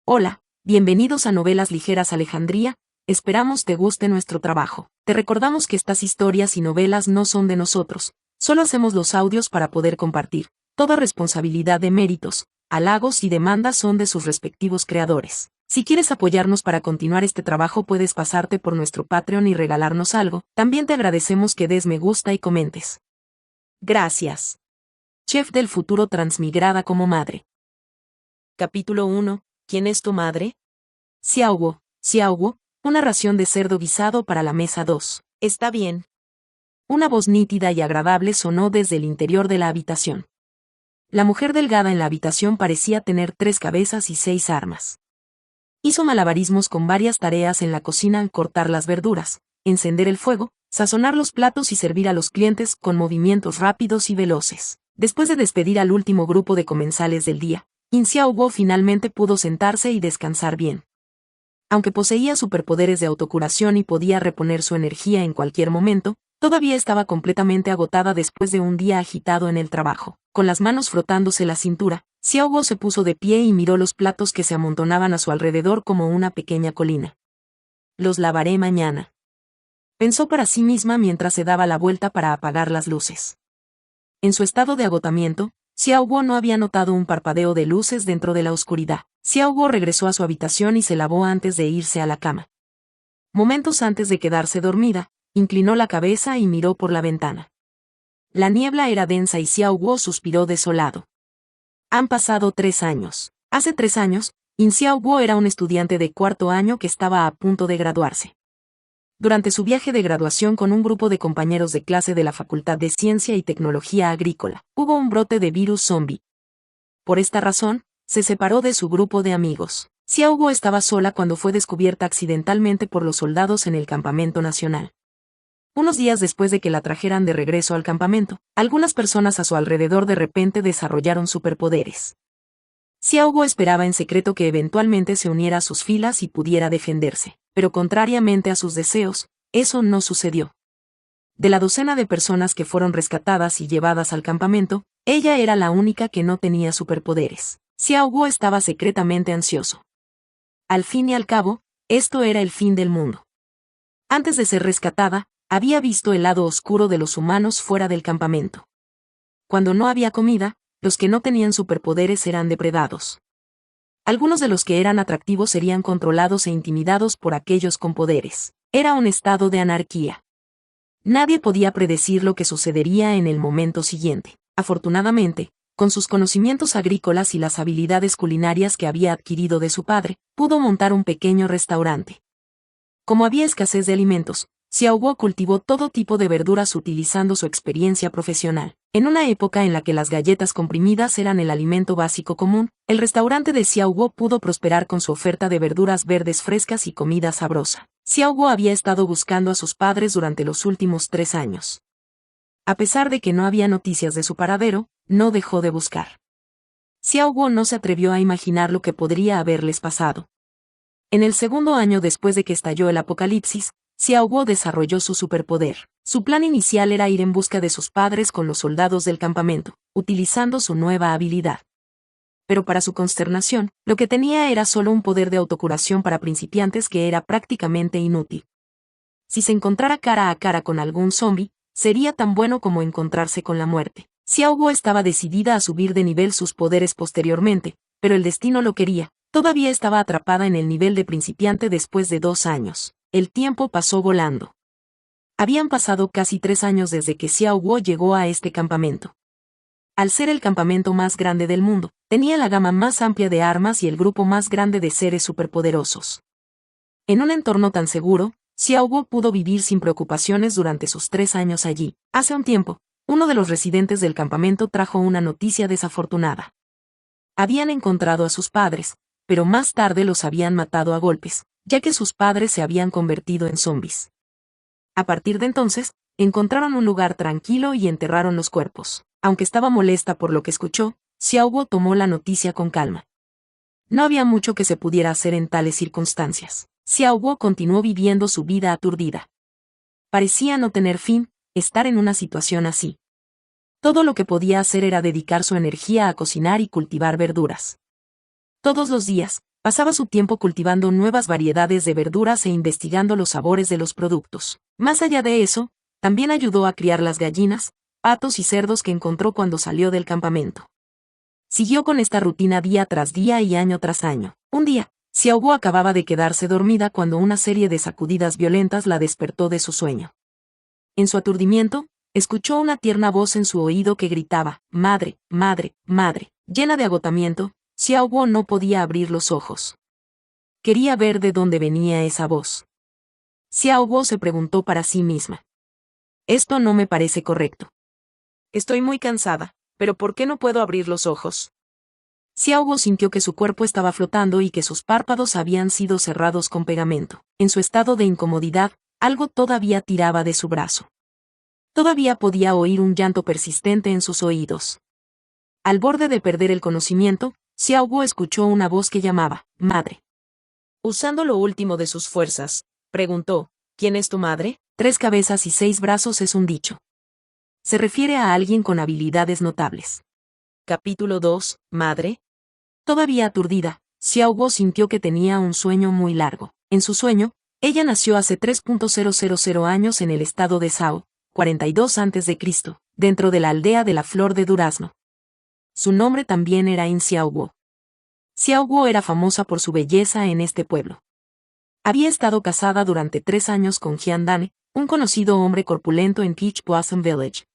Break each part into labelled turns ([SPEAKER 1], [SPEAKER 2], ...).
[SPEAKER 1] Hola, bienvenidos a Novelas Ligeras Alejandría, esperamos te guste nuestro trabajo. Te recordamos que estas historias y novelas no son de nosotros, solo hacemos los audios para poder compartir. Toda responsabilidad de méritos, halagos y demandas son de sus respectivos creadores. Si quieres apoyarnos para continuar este trabajo puedes pasarte por nuestro Patreon y regalarnos algo, también te agradecemos que des me gusta y comentes. Gracias. Chef del futuro transmigrada como madre. Capítulo 1. ¿Quién es tu madre? Xiaoguo, una ración de cerdo guisado para la mesa 2. Está bien. Una voz nítida y agradable sonó desde el interior de la habitación. La mujer delgada en la habitación parecía tener 3 cabezas y 6 armas. Hizo malabarismos con varias tareas en la cocina al cortar las verduras, encender el fuego, sazonar los platos y servir a los clientes con movimientos rápidos y veloces. Después de despedir al último grupo de comensales del día, Xiaoguo finalmente pudo sentarse y descansar bien. Aunque poseía superpoderes de autocuración y podía reponer su energía en cualquier momento, todavía estaba completamente agotada después de un día agitado en el trabajo. Con las manos frotándose la cintura, Xiaoguo se puso de pie y miró los platos que se amontonaban a su alrededor como una pequeña colina. Los lavaré mañana, pensó para sí misma mientras se daba la vuelta para apagar las luces. En su estado de agotamiento, Xiaoguo no había notado un parpadeo de luces dentro de la oscuridad. Xiaoguo regresó a su habitación y se lavó antes de irse a la cama. Momentos antes de quedarse dormida, inclinó la cabeza y miró por la ventana. La niebla era densa y Xiaoguo suspiró desolado. Han pasado 3 años. Hace 3 años, Xiaoguo era un estudiante de 4º año que estaba a punto de graduarse. Durante su viaje de graduación con un grupo de compañeros de clase de la Facultad de Ciencia y Tecnología Agrícola, hubo un brote de virus zombie. Por esta razón, se separó de su grupo de amigos. Xiaoguo estaba sola cuando fue descubierta accidentalmente por los soldados en el campamento nacional. Unos días después de que la trajeran de regreso al campamento, algunas personas a su alrededor de repente desarrollaron superpoderes. Xiaoguo esperaba en secreto que eventualmente se uniera a sus filas y pudiera defenderse, pero contrariamente a sus deseos, eso no sucedió. De la docena de personas que fueron rescatadas y llevadas al campamento, ella era la única que no tenía superpoderes. Xiaoguo estaba secretamente ansioso. Al fin y al cabo, esto era el fin del mundo. Antes de ser rescatada, había visto el lado oscuro de los humanos fuera del campamento. Cuando no había comida, los que no tenían superpoderes eran depredados. Algunos de los que eran atractivos serían controlados e intimidados por aquellos con poderes. Era un estado de anarquía. Nadie podía predecir lo que sucedería en el momento siguiente. Afortunadamente, con sus conocimientos agrícolas y las habilidades culinarias que había adquirido de su padre, pudo montar un pequeño restaurante. Como había escasez de alimentos, Xiaoguo cultivó todo tipo de verduras utilizando su experiencia profesional. En una época en la que las galletas comprimidas eran el alimento básico común, el restaurante de Xiaoguo pudo prosperar con su oferta de verduras verdes frescas y comida sabrosa. Xiaoguo había estado buscando a sus padres durante los últimos 3 años. A pesar de que no había noticias de su paradero, no dejó de buscar. Xiaoguo no se atrevió a imaginar lo que podría haberles pasado. En el 2º año después de que estalló el apocalipsis, Xiaoguo desarrolló su superpoder. Su plan inicial era ir en busca de sus padres con los soldados del campamento, utilizando su nueva habilidad. Pero para su consternación, lo que tenía era solo un poder de autocuración para principiantes que era prácticamente inútil. Si se encontrara cara a cara con algún zombie, sería tan bueno como encontrarse con la muerte. Xiaoguo estaba decidida a subir de nivel sus poderes posteriormente, pero el destino lo quería. Todavía estaba atrapada en el nivel de principiante después de 2 años. El tiempo pasó volando. Habían pasado casi 3 años desde que Xiaoguo llegó a este campamento. Al ser el campamento más grande del mundo, tenía la gama más amplia de armas y el grupo más grande de seres superpoderosos. En un entorno tan seguro, Xiaoguo pudo vivir sin preocupaciones durante sus 3 años allí. Hace un tiempo, uno de los residentes del campamento trajo una noticia desafortunada. Habían encontrado a sus padres, pero más tarde los habían matado a golpes, ya que sus padres se habían convertido en zombies. A partir de entonces, encontraron un lugar tranquilo y enterraron los cuerpos. Aunque estaba molesta por lo que escuchó, Xiaoguo tomó la noticia con calma. No había mucho que se pudiera hacer en tales circunstancias. Xiaoguo continuó viviendo su vida aturdida. Parecía no tener fin, estar en una situación así. Todo lo que podía hacer era dedicar su energía a cocinar y cultivar verduras. Todos los días, Pasaba su tiempo cultivando nuevas variedades de verduras e investigando los sabores de los productos. Más allá de eso, también ayudó a criar las gallinas, patos y cerdos que encontró cuando salió del campamento. Siguió con esta rutina día tras día y año tras año. Un día, Xiao Guo acababa de quedarse dormida cuando una serie de sacudidas violentas la despertó de su sueño. En su aturdimiento, escuchó una tierna voz en su oído que gritaba, «Madre, madre, madre». Llena de agotamiento, Xiao Guo no podía abrir los ojos. Quería ver de dónde venía esa voz. Xiao Guo se preguntó para sí misma. Esto no me parece correcto. Estoy muy cansada, pero ¿por qué no puedo abrir los ojos? Xiao Guo sintió que su cuerpo estaba flotando y que sus párpados habían sido cerrados con pegamento. En su estado de incomodidad, algo todavía tiraba de su brazo. Todavía podía oír un llanto persistente en sus oídos. Al borde de perder el conocimiento, Xiao Guo escuchó una voz que llamaba, «Madre». Usando lo último de sus fuerzas, preguntó, «¿Quién es tu madre?». 3 cabezas y 6 brazos es un dicho. Se refiere a alguien con habilidades notables. Capítulo 2, Madre. Todavía aturdida, Xiao Guo sintió que tenía un sueño muy largo. En su sueño, ella nació hace 3.000 años en el estado de Zhao, 42 a.C., dentro de la aldea de la Flor de Durazno. Su nombre también era In Xiao Guo. Xiao Guo era famosa por su belleza en este pueblo. Había estado casada durante 3 años con Jian Dane, un conocido hombre corpulento en Peach Blossom Village.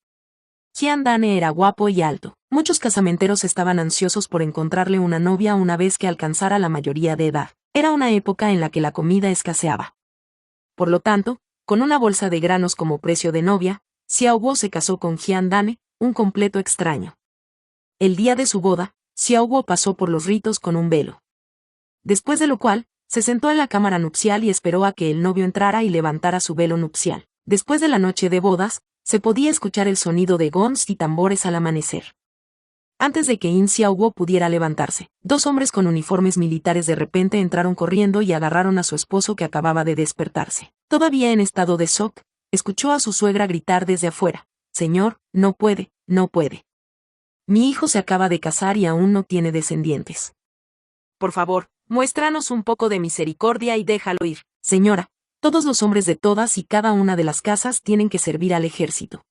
[SPEAKER 1] Jian Dane era guapo y alto. Muchos casamenteros estaban ansiosos por encontrarle una novia una vez que alcanzara la mayoría de edad. Era una época en la que la comida escaseaba. Por lo tanto, con una bolsa de granos como precio de novia, Xiao Guo se casó con Jian Dane, un completo extraño. El día de su boda, Xiao Guo pasó por los ritos con un velo. Después de lo cual, se sentó en la cámara nupcial y esperó a que el novio entrara y levantara su velo nupcial. Después de la noche de bodas, se podía escuchar el sonido de gongs y tambores al amanecer. Antes de que In Xiao Guo pudiera levantarse, 2 hombres con uniformes militares de repente entraron corriendo y agarraron a su esposo que acababa de despertarse. Todavía en estado de shock, escuchó a su suegra gritar desde afuera, «Señor, no puede, no puede. Mi hijo se acaba de casar y aún no tiene descendientes. Por favor, muéstranos un poco de misericordia y déjalo ir». «Señora, todos los hombres de todas y cada una de las casas tienen que servir al ejército.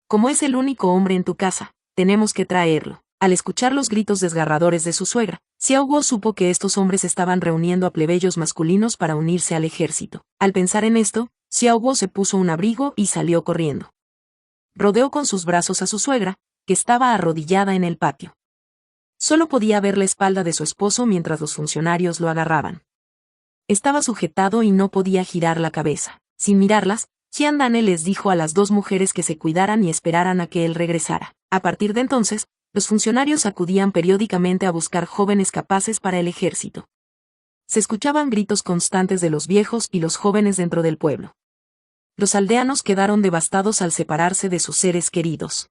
[SPEAKER 1] Como es el único hombre en tu casa, tenemos que traerlo». Al escuchar los gritos desgarradores de su suegra, Xiao Guo supo que estos hombres estaban reuniendo a plebeyos masculinos para unirse al ejército. Al pensar en esto, Xiao Guo se puso un abrigo y salió corriendo. Rodeó con sus brazos a su suegra, que estaba arrodillada en el patio. Solo podía ver la espalda de su esposo mientras los funcionarios lo agarraban. Estaba sujetado y no podía girar la cabeza. Sin mirarlas, Jian Dane les dijo a las 2 mujeres que se cuidaran y esperaran a que él regresara. A partir de entonces, los funcionarios acudían periódicamente a buscar jóvenes capaces para el ejército. Se escuchaban gritos constantes de los viejos y los jóvenes dentro del pueblo. Los aldeanos quedaron devastados al separarse de sus seres queridos.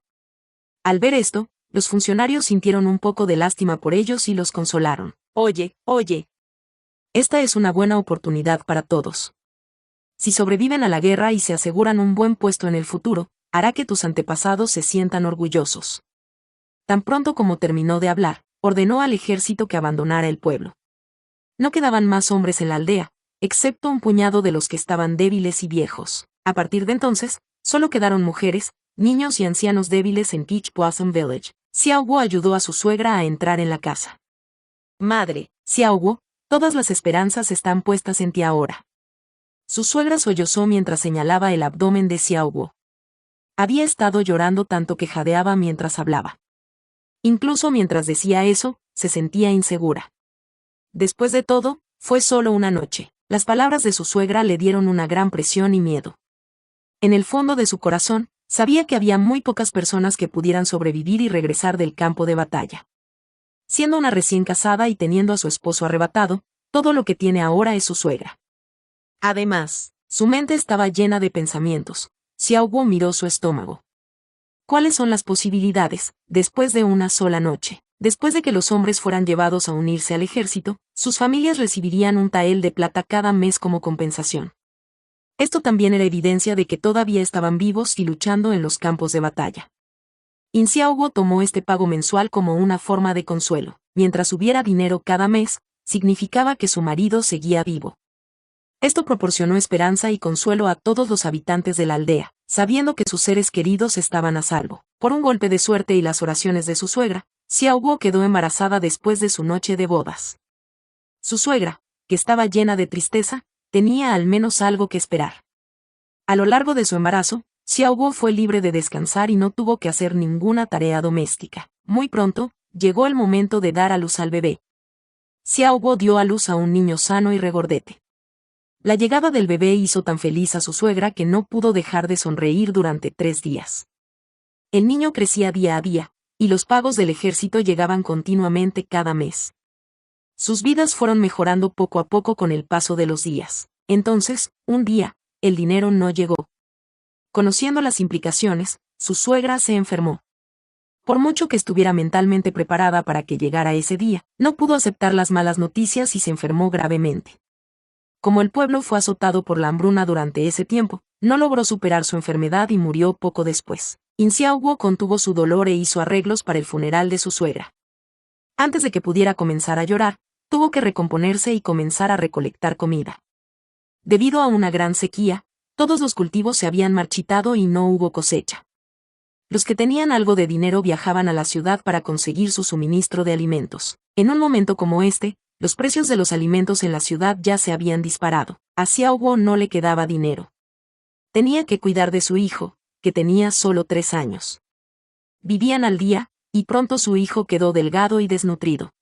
[SPEAKER 1] Al ver esto, los funcionarios sintieron un poco de lástima por ellos y los consolaron. «Oye, oye. Esta es una buena oportunidad para todos. Si sobreviven a la guerra y se aseguran un buen puesto en el futuro, hará que tus antepasados se sientan orgullosos». Tan pronto como terminó de hablar, ordenó al ejército que abandonara el pueblo. No quedaban más hombres en la aldea, excepto un puñado de los que estaban débiles y viejos. A partir de entonces, solo quedaron mujeres, niños y ancianos débiles en Peach Blossom Village. Xiao Guo ayudó a su suegra a entrar en la casa. «Madre, Xiao Guo, todas las esperanzas están puestas en ti ahora». Su suegra sollozó mientras señalaba el abdomen de Xiao Guo. Había estado llorando tanto que jadeaba mientras hablaba. Incluso mientras decía eso, se sentía insegura. Después de todo, fue solo una noche. Las palabras de su suegra le dieron una gran presión y miedo. En el fondo de su corazón, sabía que había muy pocas personas que pudieran sobrevivir y regresar del campo de batalla. Siendo una recién casada y teniendo a su esposo arrebatado, todo lo que tiene ahora es su suegra. Además, su mente estaba llena de pensamientos. Xiao Guo miró su estómago. ¿Cuáles son las posibilidades, después de una sola noche? Después de que los hombres fueran llevados a unirse al ejército, sus familias recibirían un tael de plata cada mes como compensación. Esto también era evidencia de que todavía estaban vivos y luchando en los campos de batalla. In Xiao Guo tomó este pago mensual como una forma de consuelo. Mientras hubiera dinero cada mes, significaba que su marido seguía vivo. Esto proporcionó esperanza y consuelo a todos los habitantes de la aldea, sabiendo que sus seres queridos estaban a salvo. Por un golpe de suerte y las oraciones de su suegra, Xiao Guo quedó embarazada después de su noche de bodas. Su suegra, que estaba llena de tristeza, tenía al menos algo que esperar. A lo largo de su embarazo, Xiao Guo fue libre de descansar y no tuvo que hacer ninguna tarea doméstica. Muy pronto, llegó el momento de dar a luz al bebé. Xiao Guo dio a luz a un niño sano y regordete. La llegada del bebé hizo tan feliz a su suegra que no pudo dejar de sonreír durante 3 días. El niño crecía día a día, y los pagos del ejército llegaban continuamente cada mes. Sus vidas fueron mejorando poco a poco con el paso de los días. Entonces, un día, el dinero no llegó. Conociendo las implicaciones, su suegra se enfermó. Por mucho que estuviera mentalmente preparada para que llegara ese día, no pudo aceptar las malas noticias y se enfermó gravemente. Como el pueblo fue azotado por la hambruna durante ese tiempo, no logró superar su enfermedad y murió poco después. Xiao Guo contuvo su dolor e hizo arreglos para el funeral de su suegra. Antes de que pudiera comenzar a llorar, tuvo que recomponerse y comenzar a recolectar comida. Debido a una gran sequía, todos los cultivos se habían marchitado y no hubo cosecha. Los que tenían algo de dinero viajaban a la ciudad para conseguir su suministro de alimentos. En un momento como este, los precios de los alimentos en la ciudad ya se habían disparado. A Xiao Guo no le quedaba dinero. Tenía que cuidar de su hijo, que tenía solo 3 años. Vivían al día, y pronto su hijo quedó delgado y desnutrido.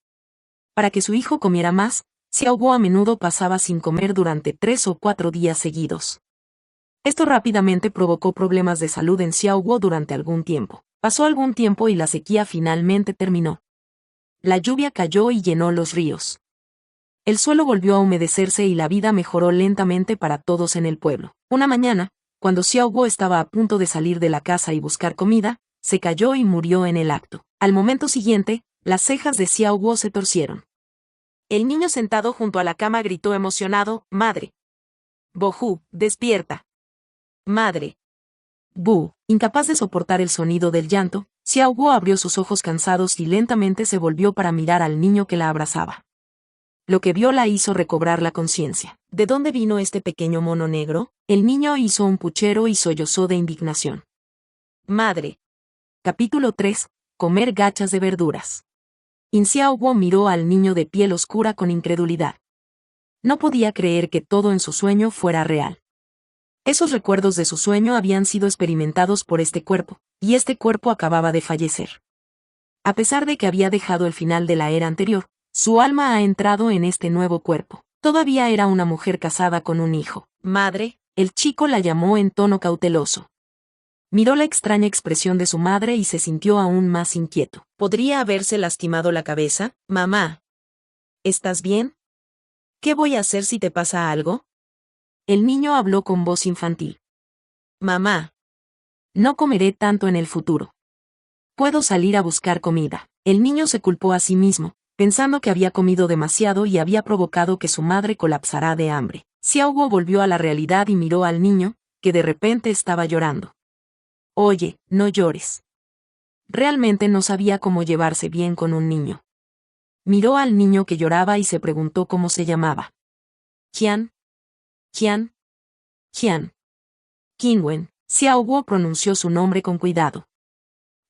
[SPEAKER 1] Para que su hijo comiera más, Xiao Guo a menudo pasaba sin comer durante 3 o 4 días seguidos. Esto rápidamente provocó problemas de salud en Xiao Guo durante algún tiempo. Pasó algún tiempo y la sequía finalmente terminó. La lluvia cayó y llenó los ríos. El suelo volvió a humedecerse y la vida mejoró lentamente para todos en el pueblo. Una mañana, cuando Xiao Guo estaba a punto de salir de la casa y buscar comida, se cayó y murió en el acto. Al momento siguiente, las cejas de Xiao Guo se torcieron. El niño sentado junto a la cama gritó emocionado, «¡Madre! Bohu, despierta! ¡Madre!». Bu, incapaz de soportar el sonido del llanto, Xiao Guo abrió sus ojos cansados y lentamente se volvió para mirar al niño que la abrazaba. Lo que vio la hizo recobrar la conciencia. ¿De dónde vino este pequeño mono negro? El niño hizo un puchero y sollozó de indignación. Madre. Capítulo 3. Comer gachas de verduras. Xiao Guo miró al niño de piel oscura con incredulidad. No podía creer que todo en su sueño fuera real. Esos recuerdos de su sueño habían sido experimentados por este cuerpo, y este cuerpo acababa de fallecer. A pesar de que había dejado el final de la era anterior, su alma ha entrado en este nuevo cuerpo. Todavía era una mujer casada con un hijo. Madre, el chico la llamó en tono cauteloso. Miró la extraña expresión de su madre y se sintió aún más inquieto. ¿Podría haberse lastimado la cabeza? Mamá. ¿Estás bien? ¿Qué voy a hacer si te pasa algo? El niño habló con voz infantil. Mamá. No comeré tanto en el futuro. Puedo salir a buscar comida. El niño se culpó a sí mismo, pensando que había comido demasiado y había provocado que su madre colapsara de hambre. Xiao Guo volvió a la realidad y miró al niño, que de repente estaba llorando. Oye, no llores. Realmente no sabía cómo llevarse bien con un niño. Miró al niño que lloraba y se preguntó cómo se llamaba. Qian. Qian. Qian. Qinwen. Xiao Guo pronunció su nombre con cuidado.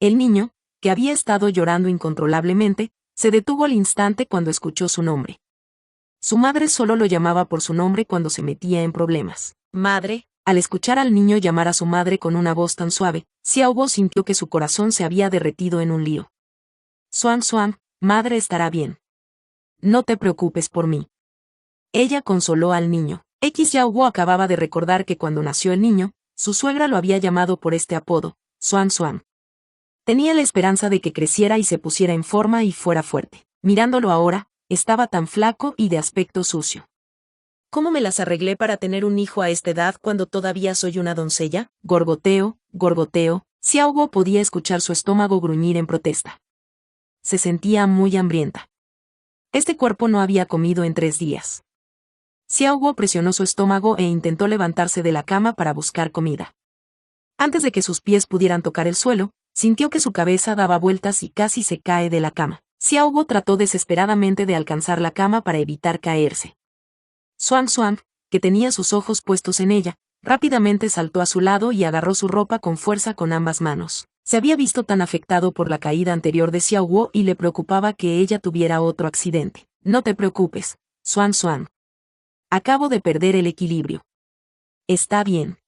[SPEAKER 1] El niño, que había estado llorando incontrolablemente, se detuvo al instante cuando escuchó su nombre. Su madre solo lo llamaba por su nombre cuando se metía en problemas. Madre. Al escuchar al niño llamar a su madre con una voz tan suave, Xiao Guo sintió que su corazón se había derretido en un lío. Xuan Xuan, madre estará bien. No te preocupes por mí. Ella consoló al niño. Xiao Guo acababa de recordar que cuando nació el niño, su suegra lo había llamado por este apodo, Xuan Xuan. Tenía la esperanza de que creciera y se pusiera en forma y fuera fuerte. Mirándolo ahora, estaba tan flaco y de aspecto sucio. ¿Cómo me las arreglé para tener un hijo a esta edad cuando todavía soy una doncella? Gorgoteo, gorgoteo. Xiao Guo podía escuchar su estómago gruñir en protesta. Se sentía muy hambrienta. Este cuerpo no había comido en 3 días. Xiao Guo presionó su estómago e intentó levantarse de la cama para buscar comida. Antes de que sus pies pudieran tocar el suelo, sintió que su cabeza daba vueltas y casi se cae de la cama. Xiaobo trató desesperadamente de alcanzar la cama para evitar caerse. Xuan Xuan, que tenía sus ojos puestos en ella, rápidamente saltó a su lado y agarró su ropa con fuerza con ambas manos. Se había visto tan afectado por la caída anterior de Xiaobo y le preocupaba que ella tuviera otro accidente. No te preocupes, Xuan Xuan. Acabo de perder el equilibrio. Está bien.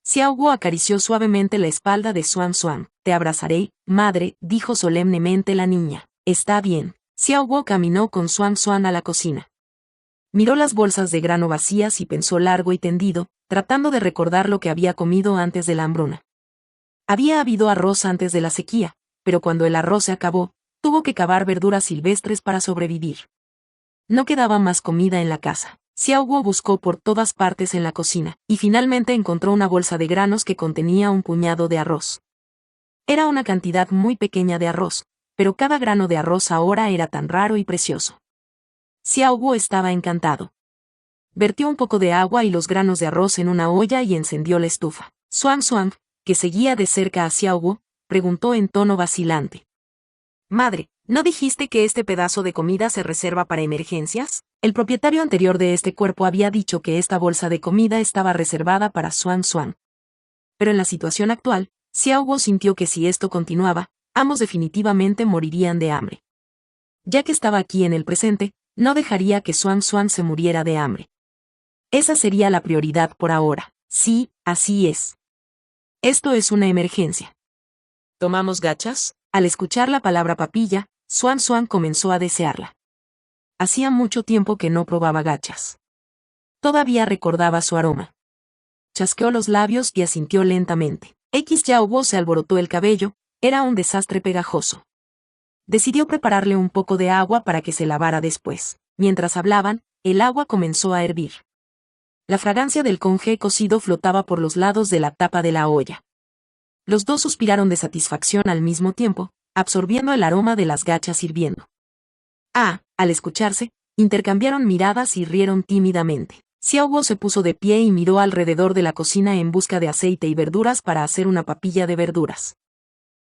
[SPEAKER 1] Xiaobo acarició suavemente la espalda de Xuan Xuan. Te abrazaré, madre, dijo solemnemente la niña. Está bien. Xiaobo caminó con Xuan Xuan a la cocina. Miró las bolsas de grano vacías y pensó largo y tendido, tratando de recordar lo que había comido antes de la hambruna. Había habido arroz antes de la sequía, pero cuando el arroz se acabó, tuvo que cavar verduras silvestres para sobrevivir. No quedaba más comida en la casa. Xiaobo buscó por todas partes en la cocina, y finalmente encontró una bolsa de granos que contenía un puñado de arroz. Era una cantidad muy pequeña de arroz, pero cada grano de arroz ahora era tan raro y precioso. Xiaobo estaba encantado. Vertió un poco de agua y los granos de arroz en una olla y encendió la estufa. Xuan Xuan, que seguía de cerca a Xiaobo, preguntó en tono vacilante. Madre, ¿no dijiste que este pedazo de comida se reserva para emergencias? El propietario anterior de este cuerpo había dicho que esta bolsa de comida estaba reservada para Xuan Xuan. Pero en la situación actual, Xiaobo sintió que si esto continuaba, ambos definitivamente morirían de hambre. Ya que estaba aquí en el presente, no dejaría que Xuan Xuan se muriera de hambre. Esa sería la prioridad por ahora. Sí, así es. Esto es una emergencia. ¿Tomamos gachas? Al escuchar la palabra papilla, Xuan Xuan comenzó a desearla. Hacía mucho tiempo que no probaba gachas. Todavía recordaba su aroma. Chasqueó los labios y asintió lentamente. Xiaobo se alborotó el cabello, era un desastre pegajoso. Decidió prepararle un poco de agua para que se lavara después. Mientras hablaban, el agua comenzó a hervir. La fragancia del congé cocido flotaba por los lados de la tapa de la olla. Los dos suspiraron de satisfacción al mismo tiempo, absorbiendo el aroma de las gachas hirviendo. Al escucharse, intercambiaron miradas y rieron tímidamente. Xiaobo se puso de pie y miró alrededor de la cocina en busca de aceite y verduras para hacer una papilla de verduras.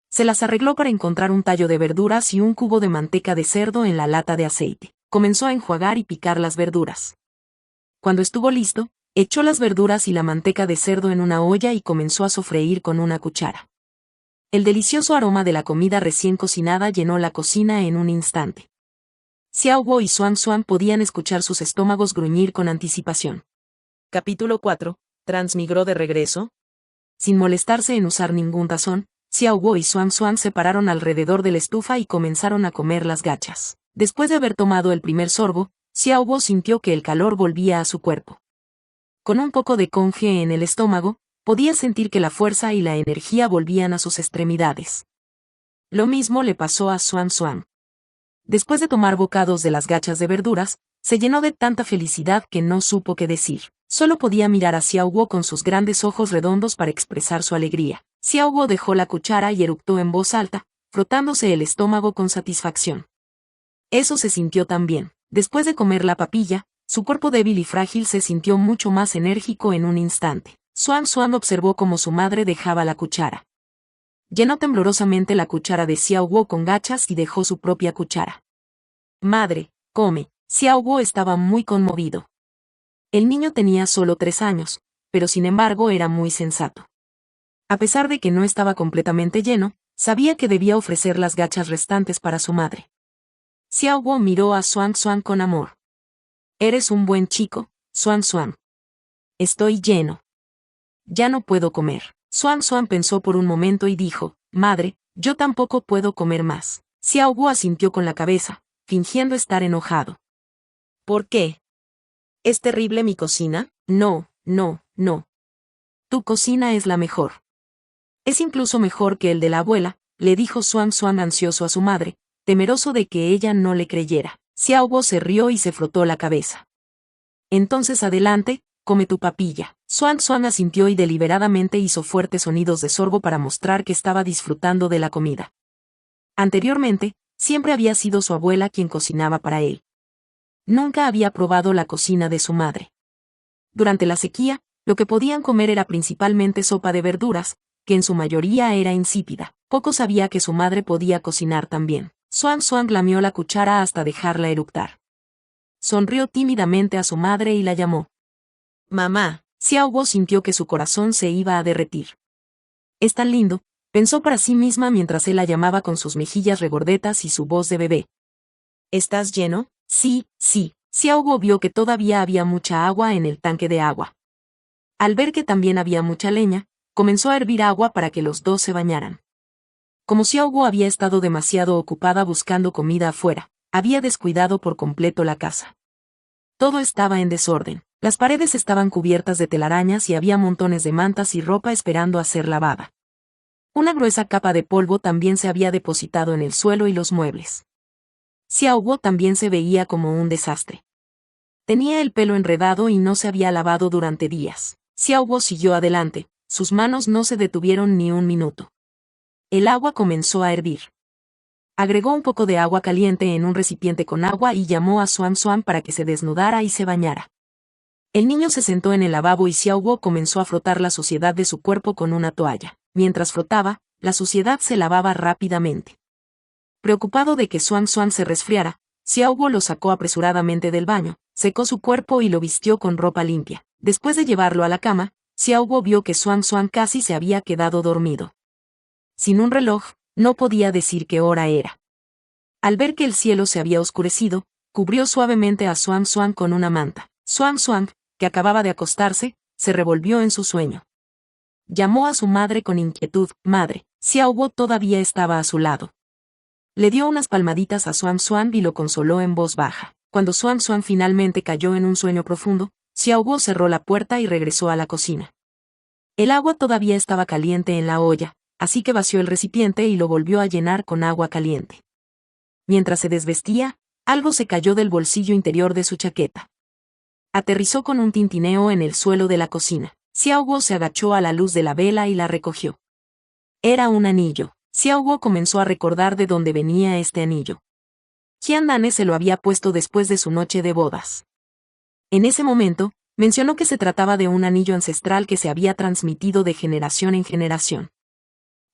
[SPEAKER 1] Se las arregló para encontrar un tallo de verduras y un cubo de manteca de cerdo en la lata de aceite. Comenzó a enjuagar y picar las verduras. Cuando estuvo listo, echó las verduras y la manteca de cerdo en una olla y comenzó a sofreír con una cuchara. El delicioso aroma de la comida recién cocinada llenó la cocina en un instante. Xiaobo y Xuan Xuan podían escuchar sus estómagos gruñir con anticipación. Capítulo 4. ¿Transmigró de regreso? Sin molestarse en usar ningún tazón, Xiaobo y Xuan Xuan se pararon alrededor de la estufa y comenzaron a comer las gachas. Después de haber tomado el primer sorbo, Xiaobo sintió que el calor volvía a su cuerpo. Con un poco de congé en el estómago, podía sentir que la fuerza y la energía volvían a sus extremidades. Lo mismo le pasó a Xuan Xuan. Después de tomar bocados de las gachas de verduras, se llenó de tanta felicidad que no supo qué decir. Solo podía mirar a Xiaobo con sus grandes ojos redondos para expresar su alegría. Xiaobo dejó la cuchara y eructó en voz alta, frotándose el estómago con satisfacción. Eso se sintió tan bien. Después de comer la papilla, su cuerpo débil y frágil se sintió mucho más enérgico en un instante. Xuan Xuan observó cómo su madre dejaba la cuchara. Llenó temblorosamente la cuchara de Xiaobo con gachas y dejó su propia cuchara. Madre, come. Xiaobo estaba muy conmovido. El niño tenía solo 3 años, pero sin embargo era muy sensato. A pesar de que no estaba completamente lleno, sabía que debía ofrecer las gachas restantes para su madre. Xiaobo miró a Xuan Xuan con amor. Eres un buen chico, Xuan Xuan. Estoy lleno. Ya no puedo comer. Xuan Xuan pensó por un momento y dijo, madre, yo tampoco puedo comer más. Xiaobo asintió con la cabeza, fingiendo estar enojado. ¿Por qué? ¿Es terrible mi cocina? No, no, no. Tu cocina es la mejor. Es incluso mejor que el de la abuela, le dijo Xuan Xuan ansioso a su madre, temeroso de que ella no le creyera. Xiaobo se rió y se frotó la cabeza. Entonces adelante, come tu papilla. Xuan Xuan asintió y deliberadamente hizo fuertes sonidos de sorbo para mostrar que estaba disfrutando de la comida. Anteriormente, siempre había sido su abuela quien cocinaba para él. Nunca había probado la cocina de su madre. Durante la sequía, lo que podían comer era principalmente sopa de verduras, que en su mayoría era insípida. Poco sabía que su madre podía cocinar tan bien. Xuan Xuan lamió la cuchara hasta dejarla eructar. Sonrió tímidamente a su madre y la llamó. Mamá. Xiao Guo sintió que su corazón se iba a derretir. Es tan lindo, pensó para sí misma mientras él la llamaba con sus mejillas regordetas y su voz de bebé. ¿Estás lleno? Sí, sí. Xiao Guo vio que todavía había mucha agua en el tanque de agua. Al ver que también había mucha leña, comenzó a hervir agua para que los dos se bañaran. Como Xiao Guo había estado demasiado ocupada buscando comida afuera, había descuidado por completo la casa. Todo estaba en desorden. Las paredes estaban cubiertas de telarañas y había montones de mantas y ropa esperando a ser lavada. Una gruesa capa de polvo también se había depositado en el suelo y los muebles. Xiao Guo también se veía como un desastre. Tenía el pelo enredado y no se había lavado durante días. Xiao Guo siguió adelante, sus manos no se detuvieron ni un minuto. El agua comenzó a hervir. Agregó un poco de agua caliente en un recipiente con agua y llamó a Xuan Xuan para que se desnudara y se bañara. El niño se sentó en el lavabo y Xiao Guo comenzó a frotar la suciedad de su cuerpo con una toalla. Mientras frotaba, la suciedad se lavaba rápidamente. Preocupado de que Xuan Xuan se resfriara, Xiao Guo lo sacó apresuradamente del baño, secó su cuerpo y lo vistió con ropa limpia. Después de llevarlo a la cama, Xiao Guo vio que Xuan Xuan casi se había quedado dormido. Sin un reloj, no podía decir qué hora era. Al ver que el cielo se había oscurecido, cubrió suavemente a Xuan Xuan con una manta. Xuan Xuan, que acababa de acostarse, se revolvió en su sueño. Llamó a su madre con inquietud. Madre. Xiao Guo todavía estaba a su lado. Le dio unas palmaditas a Xuan Xuan y lo consoló en voz baja. Cuando Xuan Xuan finalmente cayó en un sueño profundo, Xiao Guo cerró la puerta y regresó a la cocina. El agua todavía estaba caliente en la olla, así que vació el recipiente y lo volvió a llenar con agua caliente. Mientras se desvestía, algo se cayó del bolsillo interior de su chaqueta. Aterrizó con un tintineo en el suelo de la cocina. Xiao Guo se agachó a la luz de la vela y la recogió. Era un anillo. Xiao Guo comenzó a recordar de dónde venía este anillo. Qian Dane se lo había puesto después de su noche de bodas. En ese momento, mencionó que se trataba de un anillo ancestral que se había transmitido de generación en generación.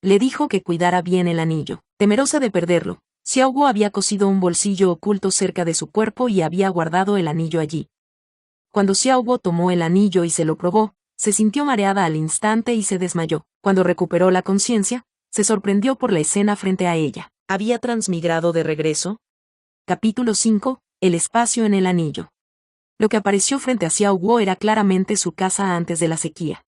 [SPEAKER 1] Le dijo que cuidara bien el anillo. Temerosa de perderlo, Xiao Guo había cosido un bolsillo oculto cerca de su cuerpo y había guardado el anillo allí. Cuando Xiao Guo tomó el anillo y se lo probó, se sintió mareada al instante y se desmayó. Cuando recuperó la conciencia, se sorprendió por la escena frente a ella. ¿Había transmigrado de regreso? Capítulo 5. El espacio en el anillo. Lo que apareció frente a Xiao Guo era claramente su casa antes de la sequía.